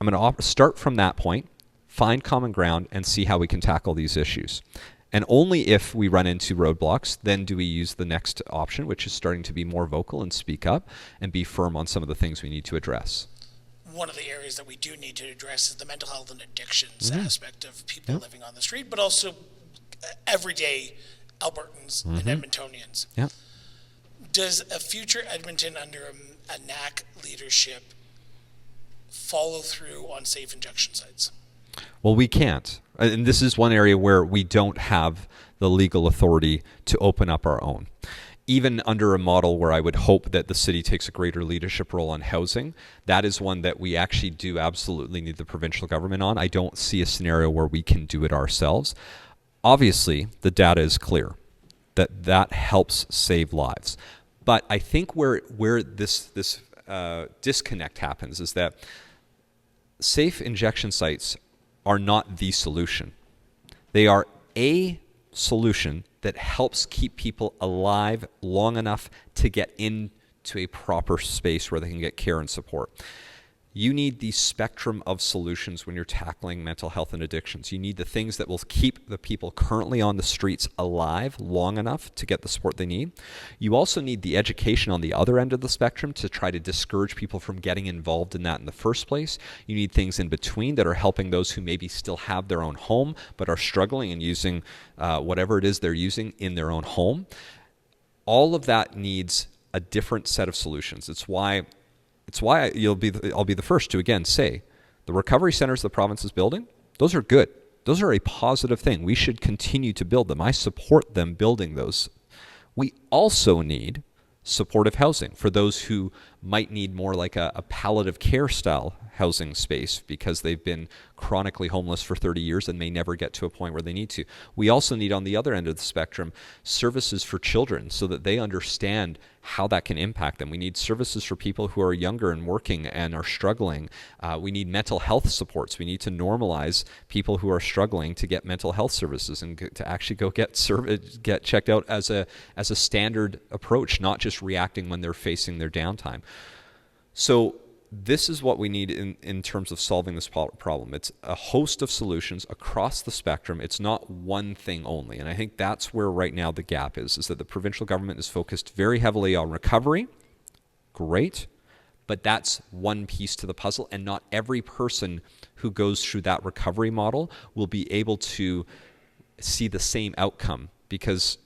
I'm going to start from that point, find common ground, and see how we can tackle these issues. And only if we run into roadblocks, then do we use the next option, which is starting to be more vocal and speak up and be firm on some of the things we need to address. One of the areas that we do need to address is the mental health and addictions aspect of people living on the street, but also everyday Albertans and Edmontonians. Yeah. Does a future Edmonton under a Knack leadership follow through on safe injection sites? Well, we can't. And this is one area where we don't have the legal authority to open up our own. Even under a model where I would hope that the city takes a greater leadership role on housing, that is one that we actually do absolutely need the provincial government on. I don't see a scenario where we can do it ourselves. Obviously, the data is clear that helps save lives. But I think where this disconnect happens is that safe injection sites are not the solution. They are a solution that helps keep people alive long enough to get into a proper space where they can get care and support. You need the spectrum of solutions when you're tackling mental health and addictions. You need the things that will keep the people currently on the streets alive long enough to get the support they need. You also need the education on the other end of the spectrum to try to discourage people from getting involved in that in the first place. You need things in between that are helping those who maybe still have their own home but are struggling and using whatever it is they're using in their own home. All of that needs a different set of solutions. It's why I'll be the first to again say the recovery centers the province is building, those are good. Those are a positive thing. We should continue to build them. I support them building those. We also need supportive housing for those who might need more like a palliative care style housing space because they've been chronically homeless for 30 years and may never get to a point where they need to. We also need on the other end of the spectrum services for children so that they understand how that can impact them. We need services for people who are younger and working and are struggling. We need mental health supports. We need to normalize people who are struggling to get mental health services and to actually go get checked out as a standard approach, not just reacting when they're facing their downtime. So this is what we need in terms of solving this problem. It's a host of solutions across the spectrum. It's not one thing only. And I think that's where right now the gap is that the provincial government is focused very heavily on recovery. Great. But that's one piece to the puzzle. And not every person who goes through that recovery model will be able to see the same outcome because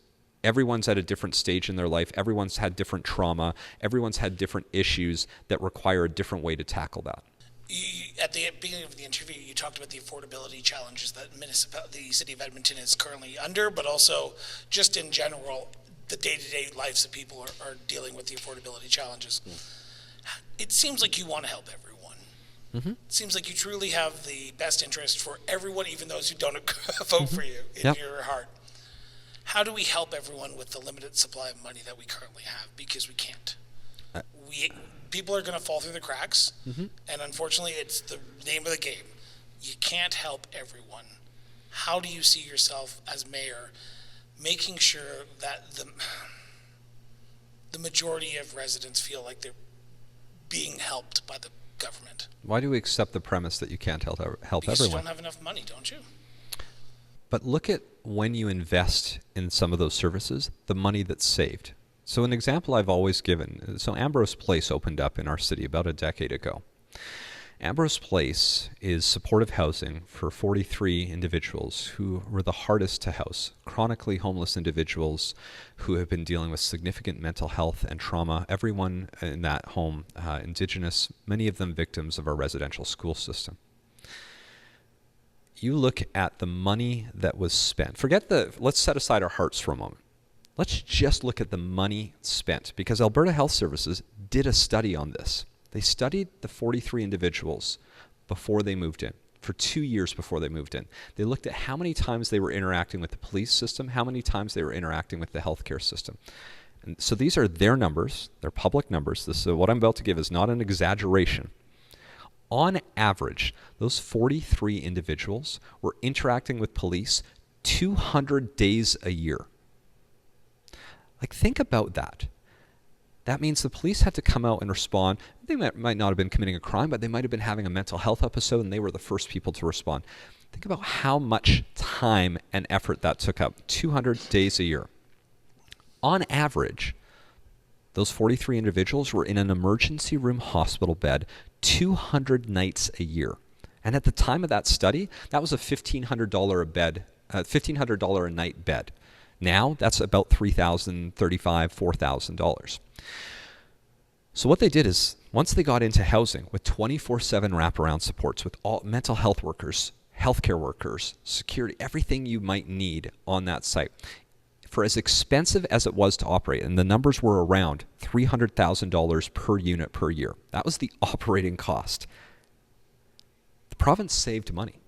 everyone's at a different stage in their life. Everyone's had different trauma. Everyone's had different issues that require a different way to tackle that. At the beginning of the interview, you talked about the affordability challenges that the city of Edmonton is currently under, but also just in general, the day-to-day lives of people are dealing with the affordability challenges. It seems like you want to help everyone. Mm-hmm. It seems like you truly have the best interest for everyone, even those who don't vote for you in your heart. How do we help everyone with the limited supply of money that we currently have? Because we can't. People are going to fall through the cracks, and unfortunately, it's the name of the game. You can't help everyone. How do you see yourself as mayor making sure that the majority of residents feel like they're being helped by the government? Why do we accept the premise that you can't help because everyone? You don't have enough money, don't you? But look at when you invest in some of those services, the money that's saved. So an example I've always given, so Ambrose Place opened up in our city about a decade ago. Ambrose Place is supportive housing for 43 individuals who were the hardest to house, chronically homeless individuals who have been dealing with significant mental health and trauma. Everyone in that home, Indigenous, many of them victims of our residential school system. You look at the money that was spent. Let's set aside our hearts for a moment. Let's just look at the money spent because Alberta Health Services did a study on this. They studied the 43 individuals before they moved in, for 2 years before they moved in. They looked at how many times they were interacting with the police system, how many times they were interacting with the healthcare system. And so these are their numbers, they're public numbers. What I'm about to give is not an exaggeration. On average, those 43 individuals were interacting with police 200 days a year. Like, think about that. That means the police had to come out and respond. They might not have been committing a crime, but they might have been having a mental health episode, and they were the first people to respond. Think about how much time and effort that took up, 200 days a year. On average, those 43 individuals were in an emergency room hospital bed 200 nights a year. And at the time of that study, that was a $1,500 a bed, $1,500 a night bed. Now that's about $3,000, $3,500, $4,000. So what they did is, once they got into housing with 24/7 wraparound supports with all mental health workers, healthcare workers, security, everything you might need on that site, for as expensive as it was to operate, and the numbers were around $300,000 per unit per year. That was the operating cost. The province saved money.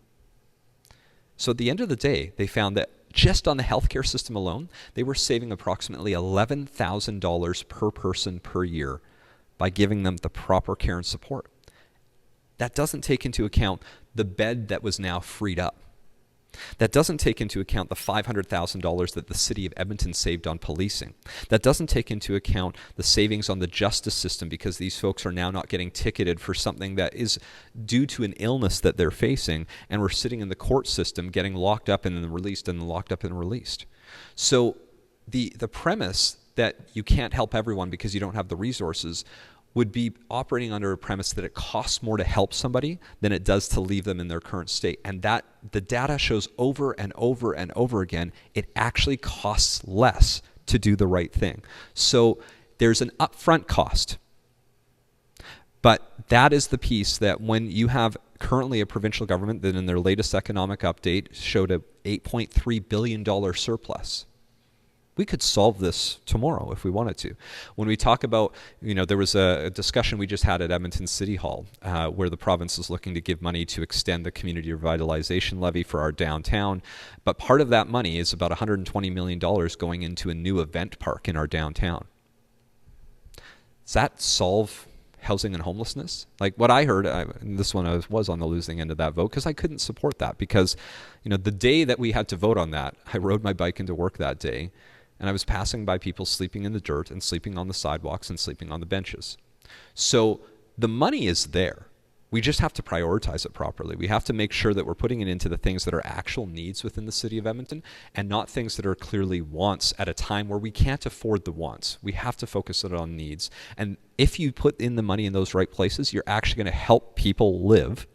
So at the end of the day, they found that just on the healthcare system alone, they were saving approximately $11,000 per person per year by giving them the proper care and support. That doesn't take into account the bed that was now freed up. That doesn't take into account the $500,000 that the city of Edmonton saved on policing. That doesn't take into account the savings on the justice system because these folks are now not getting ticketed for something that is due to an illness that they're facing, and we're sitting in the court system getting locked up and then released and locked up and released. So the premise that you can't help everyone because you don't have the resources would be operating under a premise that it costs more to help somebody than it does to leave them in their current state. And that the data shows over and over and over again, it actually costs less to do the right thing. So there's an upfront cost. But that is the piece that when you have currently a provincial government that in their latest economic update showed a $8.3 billion surplus. We could solve this tomorrow if we wanted to. When we talk about, there was a discussion we just had at Edmonton City Hall where the province is looking to give money to extend the community revitalization levy for our downtown. But part of that money is about $120 million going into a new event park in our downtown. Does that solve housing and homelessness? Like what I heard, this one I was on the losing end of that vote because I couldn't support that because, the day that we had to vote on that, I rode my bike into work that day. And I was passing by people sleeping in the dirt and sleeping on the sidewalks and sleeping on the benches. So the money is there. We just have to prioritize it properly. We have to make sure that we're putting it into the things that are actual needs within the city of Edmonton and not things that are clearly wants at a time where we can't afford the wants. We have to focus it on needs. And if you put in the money in those right places, you're actually going to help people live.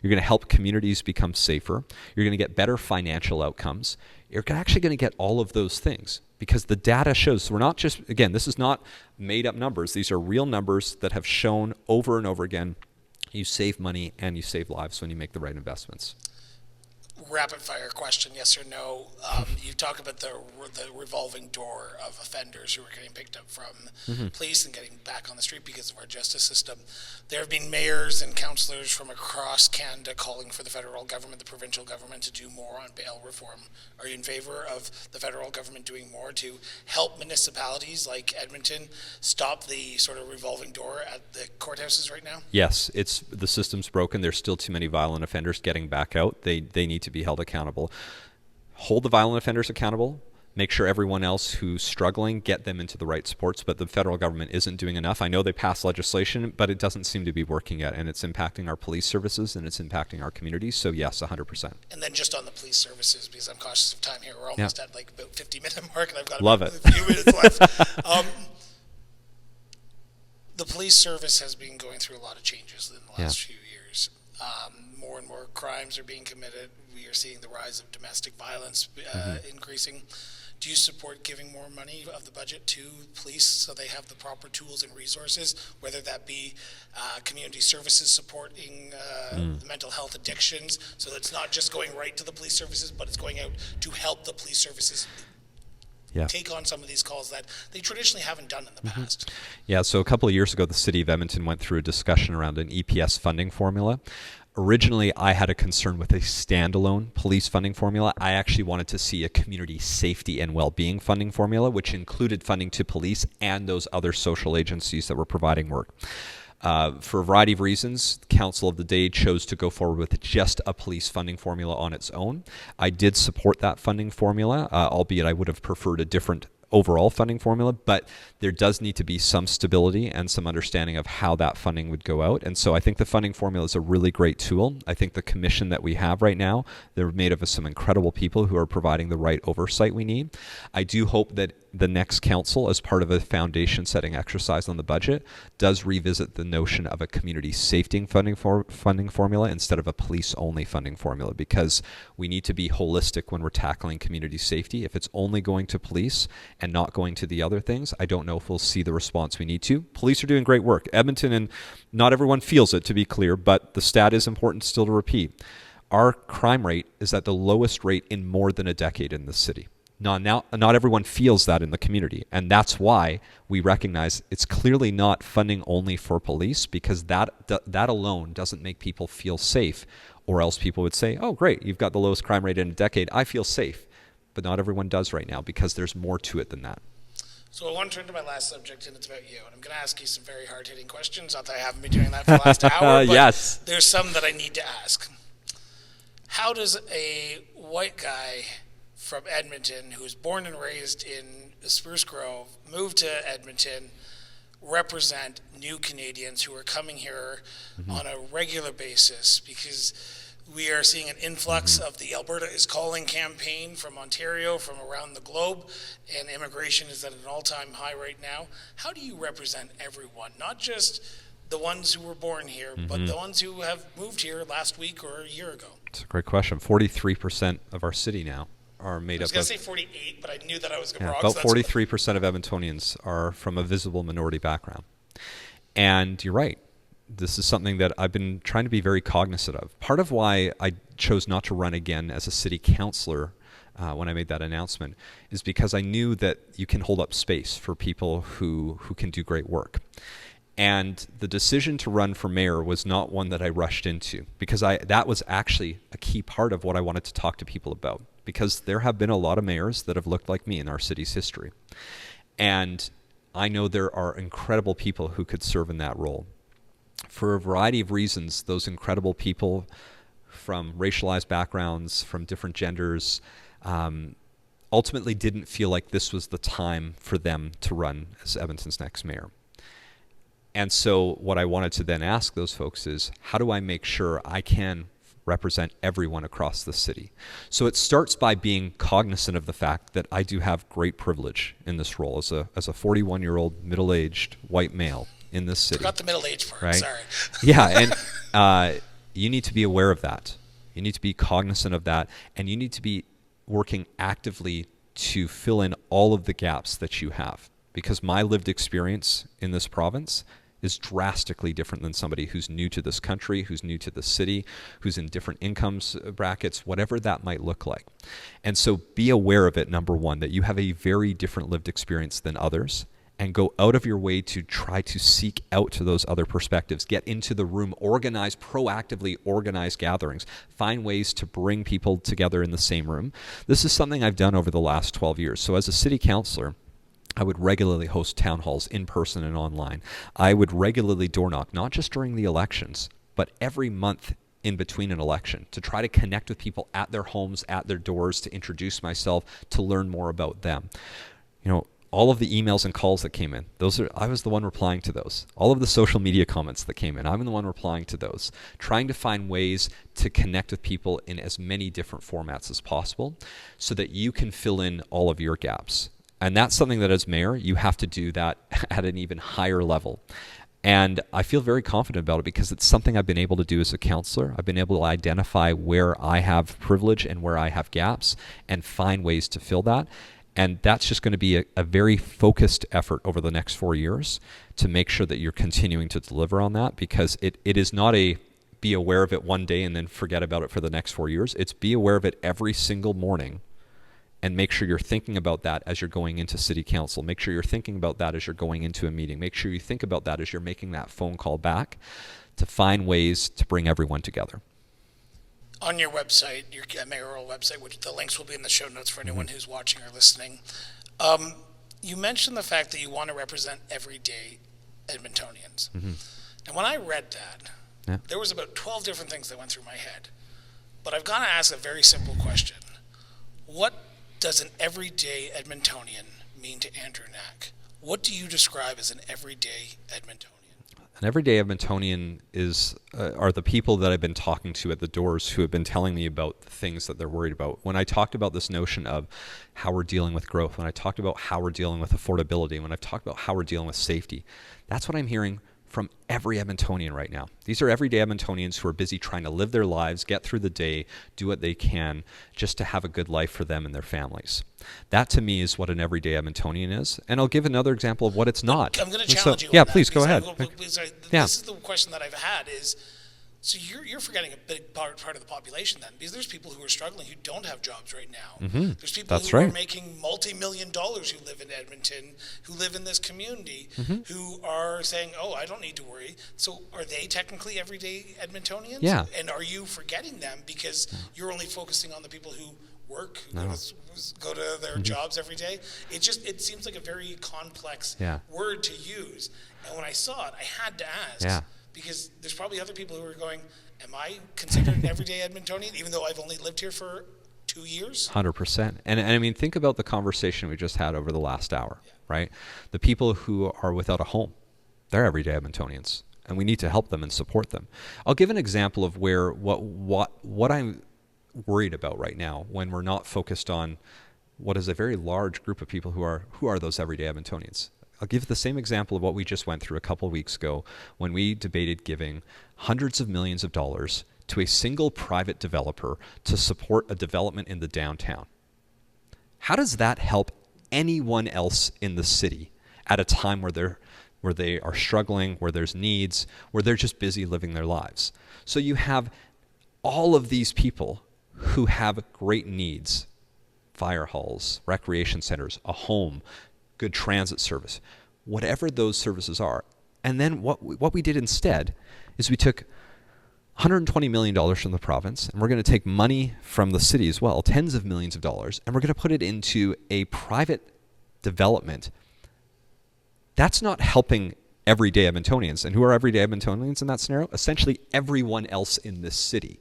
You're going to help communities become safer. You're going to get better financial outcomes. You're actually going to get all of those things because the data shows. So we're not just, again, this is not made up numbers. These are real numbers that have shown over and over again you save money and you save lives when you make the right investments. Rapid fire question, yes or no. You talk about the revolving door of offenders who are getting picked up from police and getting back on the street because of our justice system. There have been mayors and councillors from across Canada calling for the federal government, the provincial government, to do more on bail reform. Are you in favor of the federal government doing more to help municipalities like Edmonton stop the sort of revolving door at the courthouses right now? Yes, the system's broken. There's still too many violent offenders getting back out. They need to be held accountable. Hold the violent offenders accountable. Make sure everyone else who's struggling, get them into the right supports, but the federal government isn't doing enough. I know they passed legislation, but it doesn't seem to be working yet, and it's impacting our police services and it's impacting our communities. So yes, 100%. And then just on the police services, because I'm cautious of time here, we're almost at like about 50-minute mark, and I've got a few minutes left. The police service has been going through a lot of changes in the last few years. More and more crimes are being committed. We are seeing the rise of domestic violence increasing. Do you support giving more money of the budget to police so they have the proper tools and resources, whether that be community services supporting mental health addictions, so it's not just going right to the police services, but it's going out to help the police services take on some of these calls that they traditionally haven't done in the past? Yeah, so a couple of years ago, the city of Edmonton went through a discussion around an EPS funding formula. Originally, I had a concern with a standalone police funding formula. I actually wanted to see a community safety and well-being funding formula, which included funding to police and those other social agencies that were providing work. For a variety of reasons, the Council of the Day chose to go forward with just a police funding formula on its own. I did support that funding formula, albeit I would have preferred a different overall funding formula, but there does need to be some stability and some understanding of how that funding would go out. And so I think the funding formula is a really great tool. I think the commission that we have right now, they're made of some incredible people who are providing the right oversight we need. I do hope that the next council, as part of a foundation setting exercise on the budget, does revisit the notion of a community safety funding formula instead of a police only funding formula, because we need to be holistic when we're tackling community safety. If it's only going to police and not going to the other things, I don't know if we'll see the response we need to. Police are doing great work. Edmonton, and not everyone feels it, to be clear, but the stat is important still to repeat. Our crime rate is at the lowest rate in more than a decade in the city. Not everyone feels that in the community, and that's why we recognize it's clearly not funding only for police, because that alone doesn't make people feel safe, or else people would say, oh great, you've got the lowest crime rate in a decade, I feel safe. But not everyone does right now, because there's more to it than that. So I want to turn to my last subject, and it's about you. And I'm going to ask you some very hard-hitting questions. Not that I haven't been doing that for the last hour, but yes. There's some that I need to ask. how does a white guy from Edmonton, who was born and raised in Spruce Grove, move to Edmonton, represent new Canadians who are coming here on a regular basis? Because we are seeing an influx of the Alberta is Calling campaign from Ontario, from around the globe, and immigration is at an all-time high right now. How do you represent everyone, not just the ones who were born here, but the ones who have moved here last week or a year ago? It's a great question. 43% of our city now are made up of... I was going to say 48, but I knew that I was going to wrong. About 43% of Edmontonians are from a visible minority background. And you're right. This is something that I've been trying to be very cognizant of. Part of why I chose not to run again as a city councillor when I made that announcement is because I knew that you can hold up space for people who can do great work. And the decision to run for mayor was not one that I rushed into, because that was actually a key part of what I wanted to talk to people about, because there have been a lot of mayors that have looked like me in our city's history. And I know there are incredible people who could serve in that role. For a variety of reasons, those incredible people from racialized backgrounds, from different genders, ultimately didn't feel like this was the time for them to run as Edmonton's next mayor. And so what I wanted to then ask those folks is, how do I make sure I can represent everyone across the city? So it starts by being cognizant of the fact that I do have great privilege in this role as a 41-year-old middle-aged white male in this city. Forgot the middle-aged part, right? Sorry. Yeah, and you need to be aware of that. You need to be cognizant of that, and you need to be working actively to fill in all of the gaps that you have. Because my lived experience in this province is drastically different than somebody who's new to this country, who's new to the city, who's in different incomes brackets, whatever that might look like. And so be aware of it, number one, that you have a very different lived experience than others, and go out of your way to try to seek out to those other perspectives. Get into the room, proactively organize gatherings, find ways to bring people together in the same room. This is something I've done over the last 12 years. So as a city councillor, I would regularly host town halls in person and online. I would regularly door knock, not just during the elections, but every month in between an election, to try to connect with people at their homes, at their doors, to introduce myself, to learn more about them. You know, all of the emails and calls that came in, I was the one replying to those. All of the social media comments that came in, I'm the one replying to those. Trying to find ways to connect with people in as many different formats as possible so that you can fill in all of your gaps. And that's something that as mayor, you have to do that at an even higher level. And I feel very confident about it because it's something I've been able to do as a councillor. I've been able to identify where I have privilege and where I have gaps and find ways to fill that. And that's just going to be a very focused effort over the next 4 years to make sure that you're continuing to deliver on that, because it is not a be aware of it one day and then forget about it for the next 4 years. It's be aware of it every single morning. And make sure you're thinking about that as you're going into city council. Make sure you're thinking about that as you're going into a meeting. Make sure you think about that as you're making that phone call back to find ways to bring everyone together. On your website, your Mayoral website, which the links will be in the show notes for anyone who's watching or listening, you mentioned the fact that you want to represent everyday Edmontonians. And when I read that, there was about 12 different things that went through my head. But I've got to ask a very simple question. What does an everyday Edmontonian mean to Andrew Knack? What do you describe as an everyday Edmontonian? An everyday Edmontonian are the people that I've been talking to at the doors who have been telling me about the things that they're worried about. When I talked about this notion of how we're dealing with growth, when I talked about how we're dealing with affordability, when I've talked about how we're dealing with safety, that's what I'm hearing from every Edmontonian right now. These are everyday Edmontonians who are busy trying to live their lives, get through the day, do what they can just to have a good life for them and their families. That to me is what an everyday Edmontonian is. And I'll give another example of what it's not. I'm going to challenge you on yeah, that, please go ahead. This is the question that I've had is, so you're forgetting a big part of the population then, because there's people who are struggling who don't have jobs right now. There's people who are making multi-million dollars who live in Edmonton, who live in this community, who are saying, oh, I don't need to worry. So are they technically everyday Edmontonians? Yeah. And are you forgetting them because you're only focusing on the people who work, who go to their jobs every day? It seems like a very complex word to use. And when I saw it, I had to ask. Because there's probably other people who are going, am I considered an everyday Edmontonian, even though I've only lived here for 2 years? 100%. And I mean, think about the conversation we just had over the last hour, right? The people who are without a home, they're everyday Edmontonians, and we need to help them and support them. I'll give an example of where what I'm worried about right now when we're not focused on what is a very large group of people who are those everyday Edmontonians. I'll give the same example of what we just went through a couple of weeks ago when we debated giving hundreds of millions of dollars to a single private developer to support a development in the downtown. How does that help anyone else in the city at a time where they are struggling, where there's needs, where they're just busy living their lives? So you have all of these people who have great needs: fire halls, recreation centers, a home, good transit service, whatever those services are. And then what we did instead is we took $120 million from the province, and we're going to take money from the city as well, tens of millions of dollars, and we're going to put it into a private development. That's not helping everyday Edmontonians. And who are everyday Edmontonians in that scenario? Essentially everyone else in this city.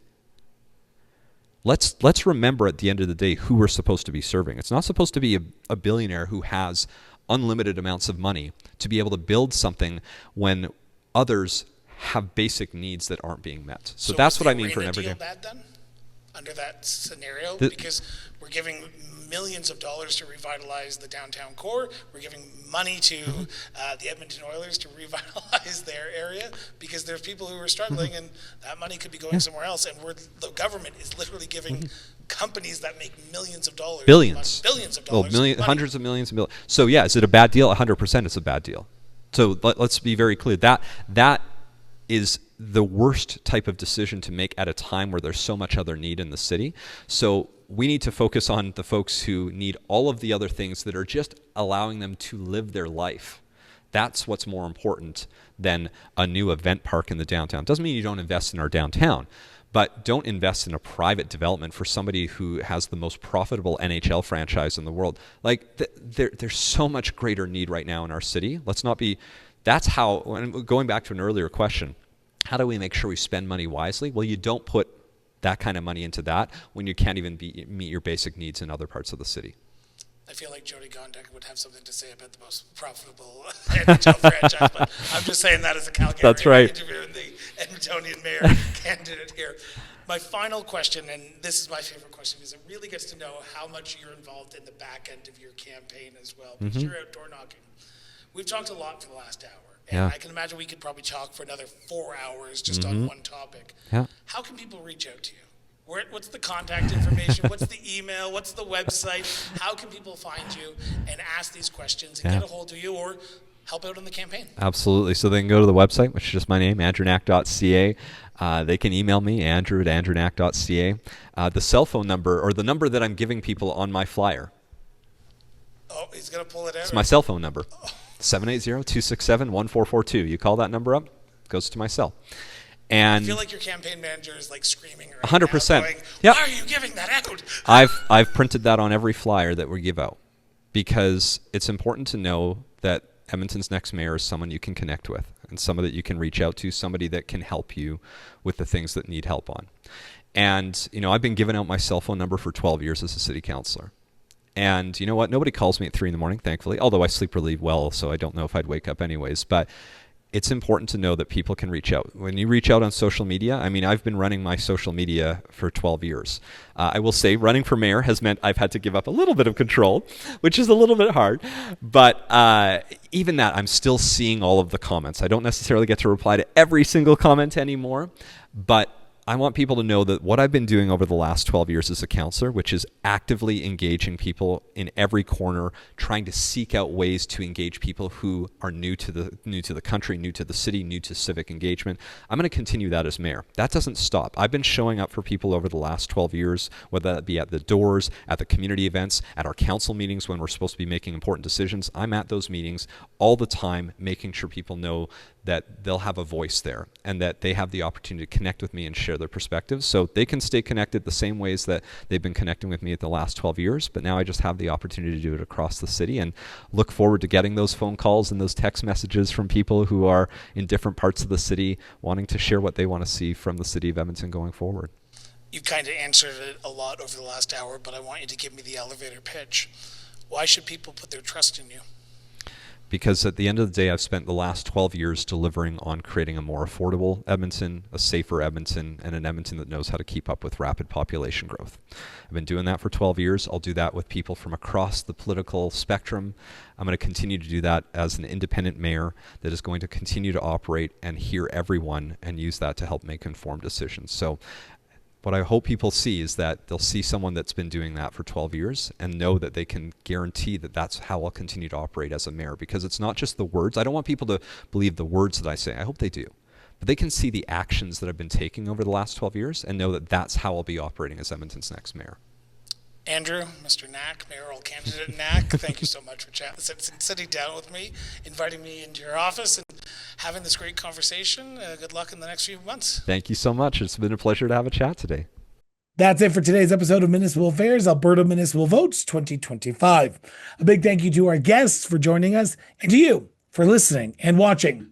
Let's remember at the end of the day who we're supposed to be serving. It's not supposed to be a billionaire who has unlimited amounts of money to be able to build something when others have basic needs that aren't being met. So that's what I mean for an everyday. Bad then, under that scenario, because we're giving millions of dollars to revitalize the downtown core. We're giving money to the Edmonton Oilers to revitalize their area because there's people who are struggling, and that money could be going somewhere else. And the government is literally giving companies that make millions of dollars, billions of dollars, hundreds of millions of billions. So yeah, is it a bad deal? 100% it's a bad deal. So let's be very clear. That is the worst type of decision to make at a time where there's so much other need in the city. So we need to focus on the folks who need all of the other things that are just allowing them to live their life. That's what's more important than a new event park in the downtown. Doesn't mean you don't invest in our downtown, but don't invest in a private development for somebody who has the most profitable NHL franchise in the world. Like there's so much greater need right now in our city. Let's not be. That's how. Going back to an earlier question, how do we make sure we spend money wisely? Well, you don't put that kind of money into that when you can't even meet your basic needs in other parts of the city. I feel like Jody Gondek would have something to say about the most profitable NHL franchise, but I'm just saying that as a Calgary. That's right. Interviewing the Edmontonian mayor candidate here. My final question, and this is my favorite question because it really gets to know how much you're involved in the back end of your campaign as well, because you're out door knocking. We've talked a lot for the last hour. And I can imagine we could probably talk for another 4 hours just on one topic. Yeah. How can people reach out to you? What's the contact information? What's the email? What's the website? How can people find you and ask these questions and get a hold of you or help out on the campaign? Absolutely. So they can go to the website, which is just my name, andrewknack.ca. They can email me, andrew@andrewknack.ca. The cell phone number, or the number that I'm giving people on my flyer. Oh, he's going to pull it out. It's my cell phone number. 780-267-1442. You call that number up, it goes to my cell. And I feel like your campaign manager is like screaming right 100%. now going, Yep. why are you giving that out? I've printed that on every flyer that we give out because it's important to know that Edmonton's next mayor is someone you can connect with and somebody that you can reach out to, somebody that can help you with the things that need help on. And, I've been giving out my cell phone number for 12 years as a city councillor. And you know what? Nobody calls me at 3 a.m, thankfully, although I sleep really well, so I don't know if I'd wake up anyways. But it's important to know that people can reach out. When you reach out on social media, I've been running my social media for 12 years. I will say running for mayor has meant I've had to give up a little bit of control, which is a little bit hard. But even that, I'm still seeing all of the comments. I don't necessarily get to reply to every single comment anymore, but I want people to know that what I've been doing over the last 12 years as a councillor, which is actively engaging people in every corner, trying to seek out ways to engage people who are new to the country, new to the city, new to civic engagement. I'm going to continue that as mayor. That doesn't stop. I've been showing up for people over the last 12 years, whether that be at the doors, at the community events, at our council meetings when we're supposed to be making important decisions. I'm at those meetings all the time, making sure people know that they'll have a voice there and that they have the opportunity to connect with me and share their perspectives. So they can stay connected the same ways that they've been connecting with me at the last 12 years, but now I just have the opportunity to do it across the city, and look forward to getting those phone calls and those text messages from people who are in different parts of the city wanting to share what they want to see from the city of Edmonton going forward. You've kind of answered it a lot over the last hour, but I want you to give me the elevator pitch. Why should people put their trust in you? Because at the end of the day, I've spent the last 12 years delivering on creating a more affordable Edmonton, a safer Edmonton, and an Edmonton that knows how to keep up with rapid population growth. I've been doing that for 12 years. I'll do that with people from across the political spectrum. I'm going to continue to do that as an independent mayor that is going to continue to operate and hear everyone and use that to help make informed decisions. So what I hope people see is that they'll see someone that's been doing that for 12 years and know that they can guarantee that that's how I'll continue to operate as a mayor, because it's not just the words. I don't want people to believe the words that I say. I hope they do. But they can see the actions that I've been taking over the last 12 years and know that that's how I'll be operating as Edmonton's next mayor. Andrew, Mr. Knack, mayoral candidate Knack, thank you so much for sitting down with me, inviting me into your office, and having this great conversation. Good luck in the next few months. Thank you so much. It's been a pleasure to have a chat today. That's it for today's episode of Municipal Affairs, Alberta Municipal Votes 2025. A big thank you to our guests for joining us and to you for listening and watching.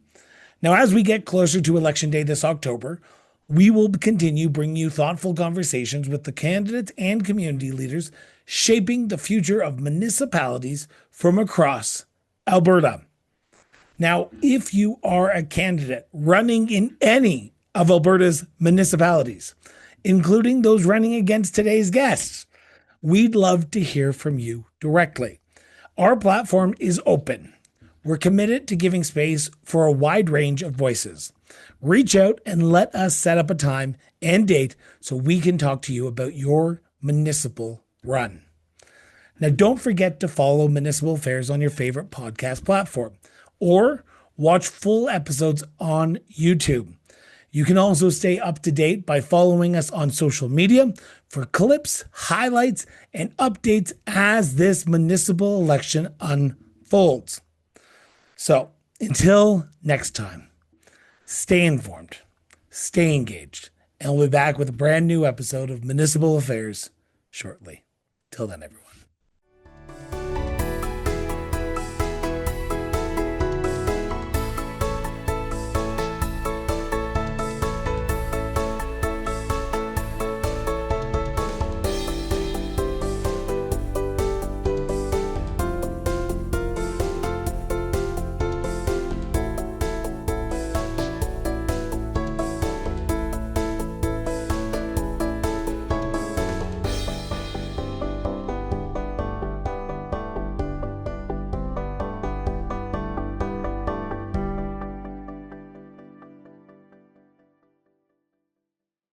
Now, as we get closer to Election Day this October, we will continue bringing you thoughtful conversations with the candidates and community leaders shaping the future of municipalities from across Alberta. Now, if you are a candidate running in any of Alberta's municipalities, including those running against today's guests, we'd love to hear from you directly. Our platform is open. We're committed to giving space for a wide range of voices. Reach out and let us set up a time and date so we can talk to you about your municipal run. Now, don't forget to follow Municipal Affairs on your favorite podcast platform or watch full episodes on YouTube. You can also stay up to date by following us on social media for clips, highlights, and updates as this municipal election unfolds. So, until next time, stay informed, stay engaged, and we'll be back with a brand new episode of Municipal Affairs shortly. Till then, everyone.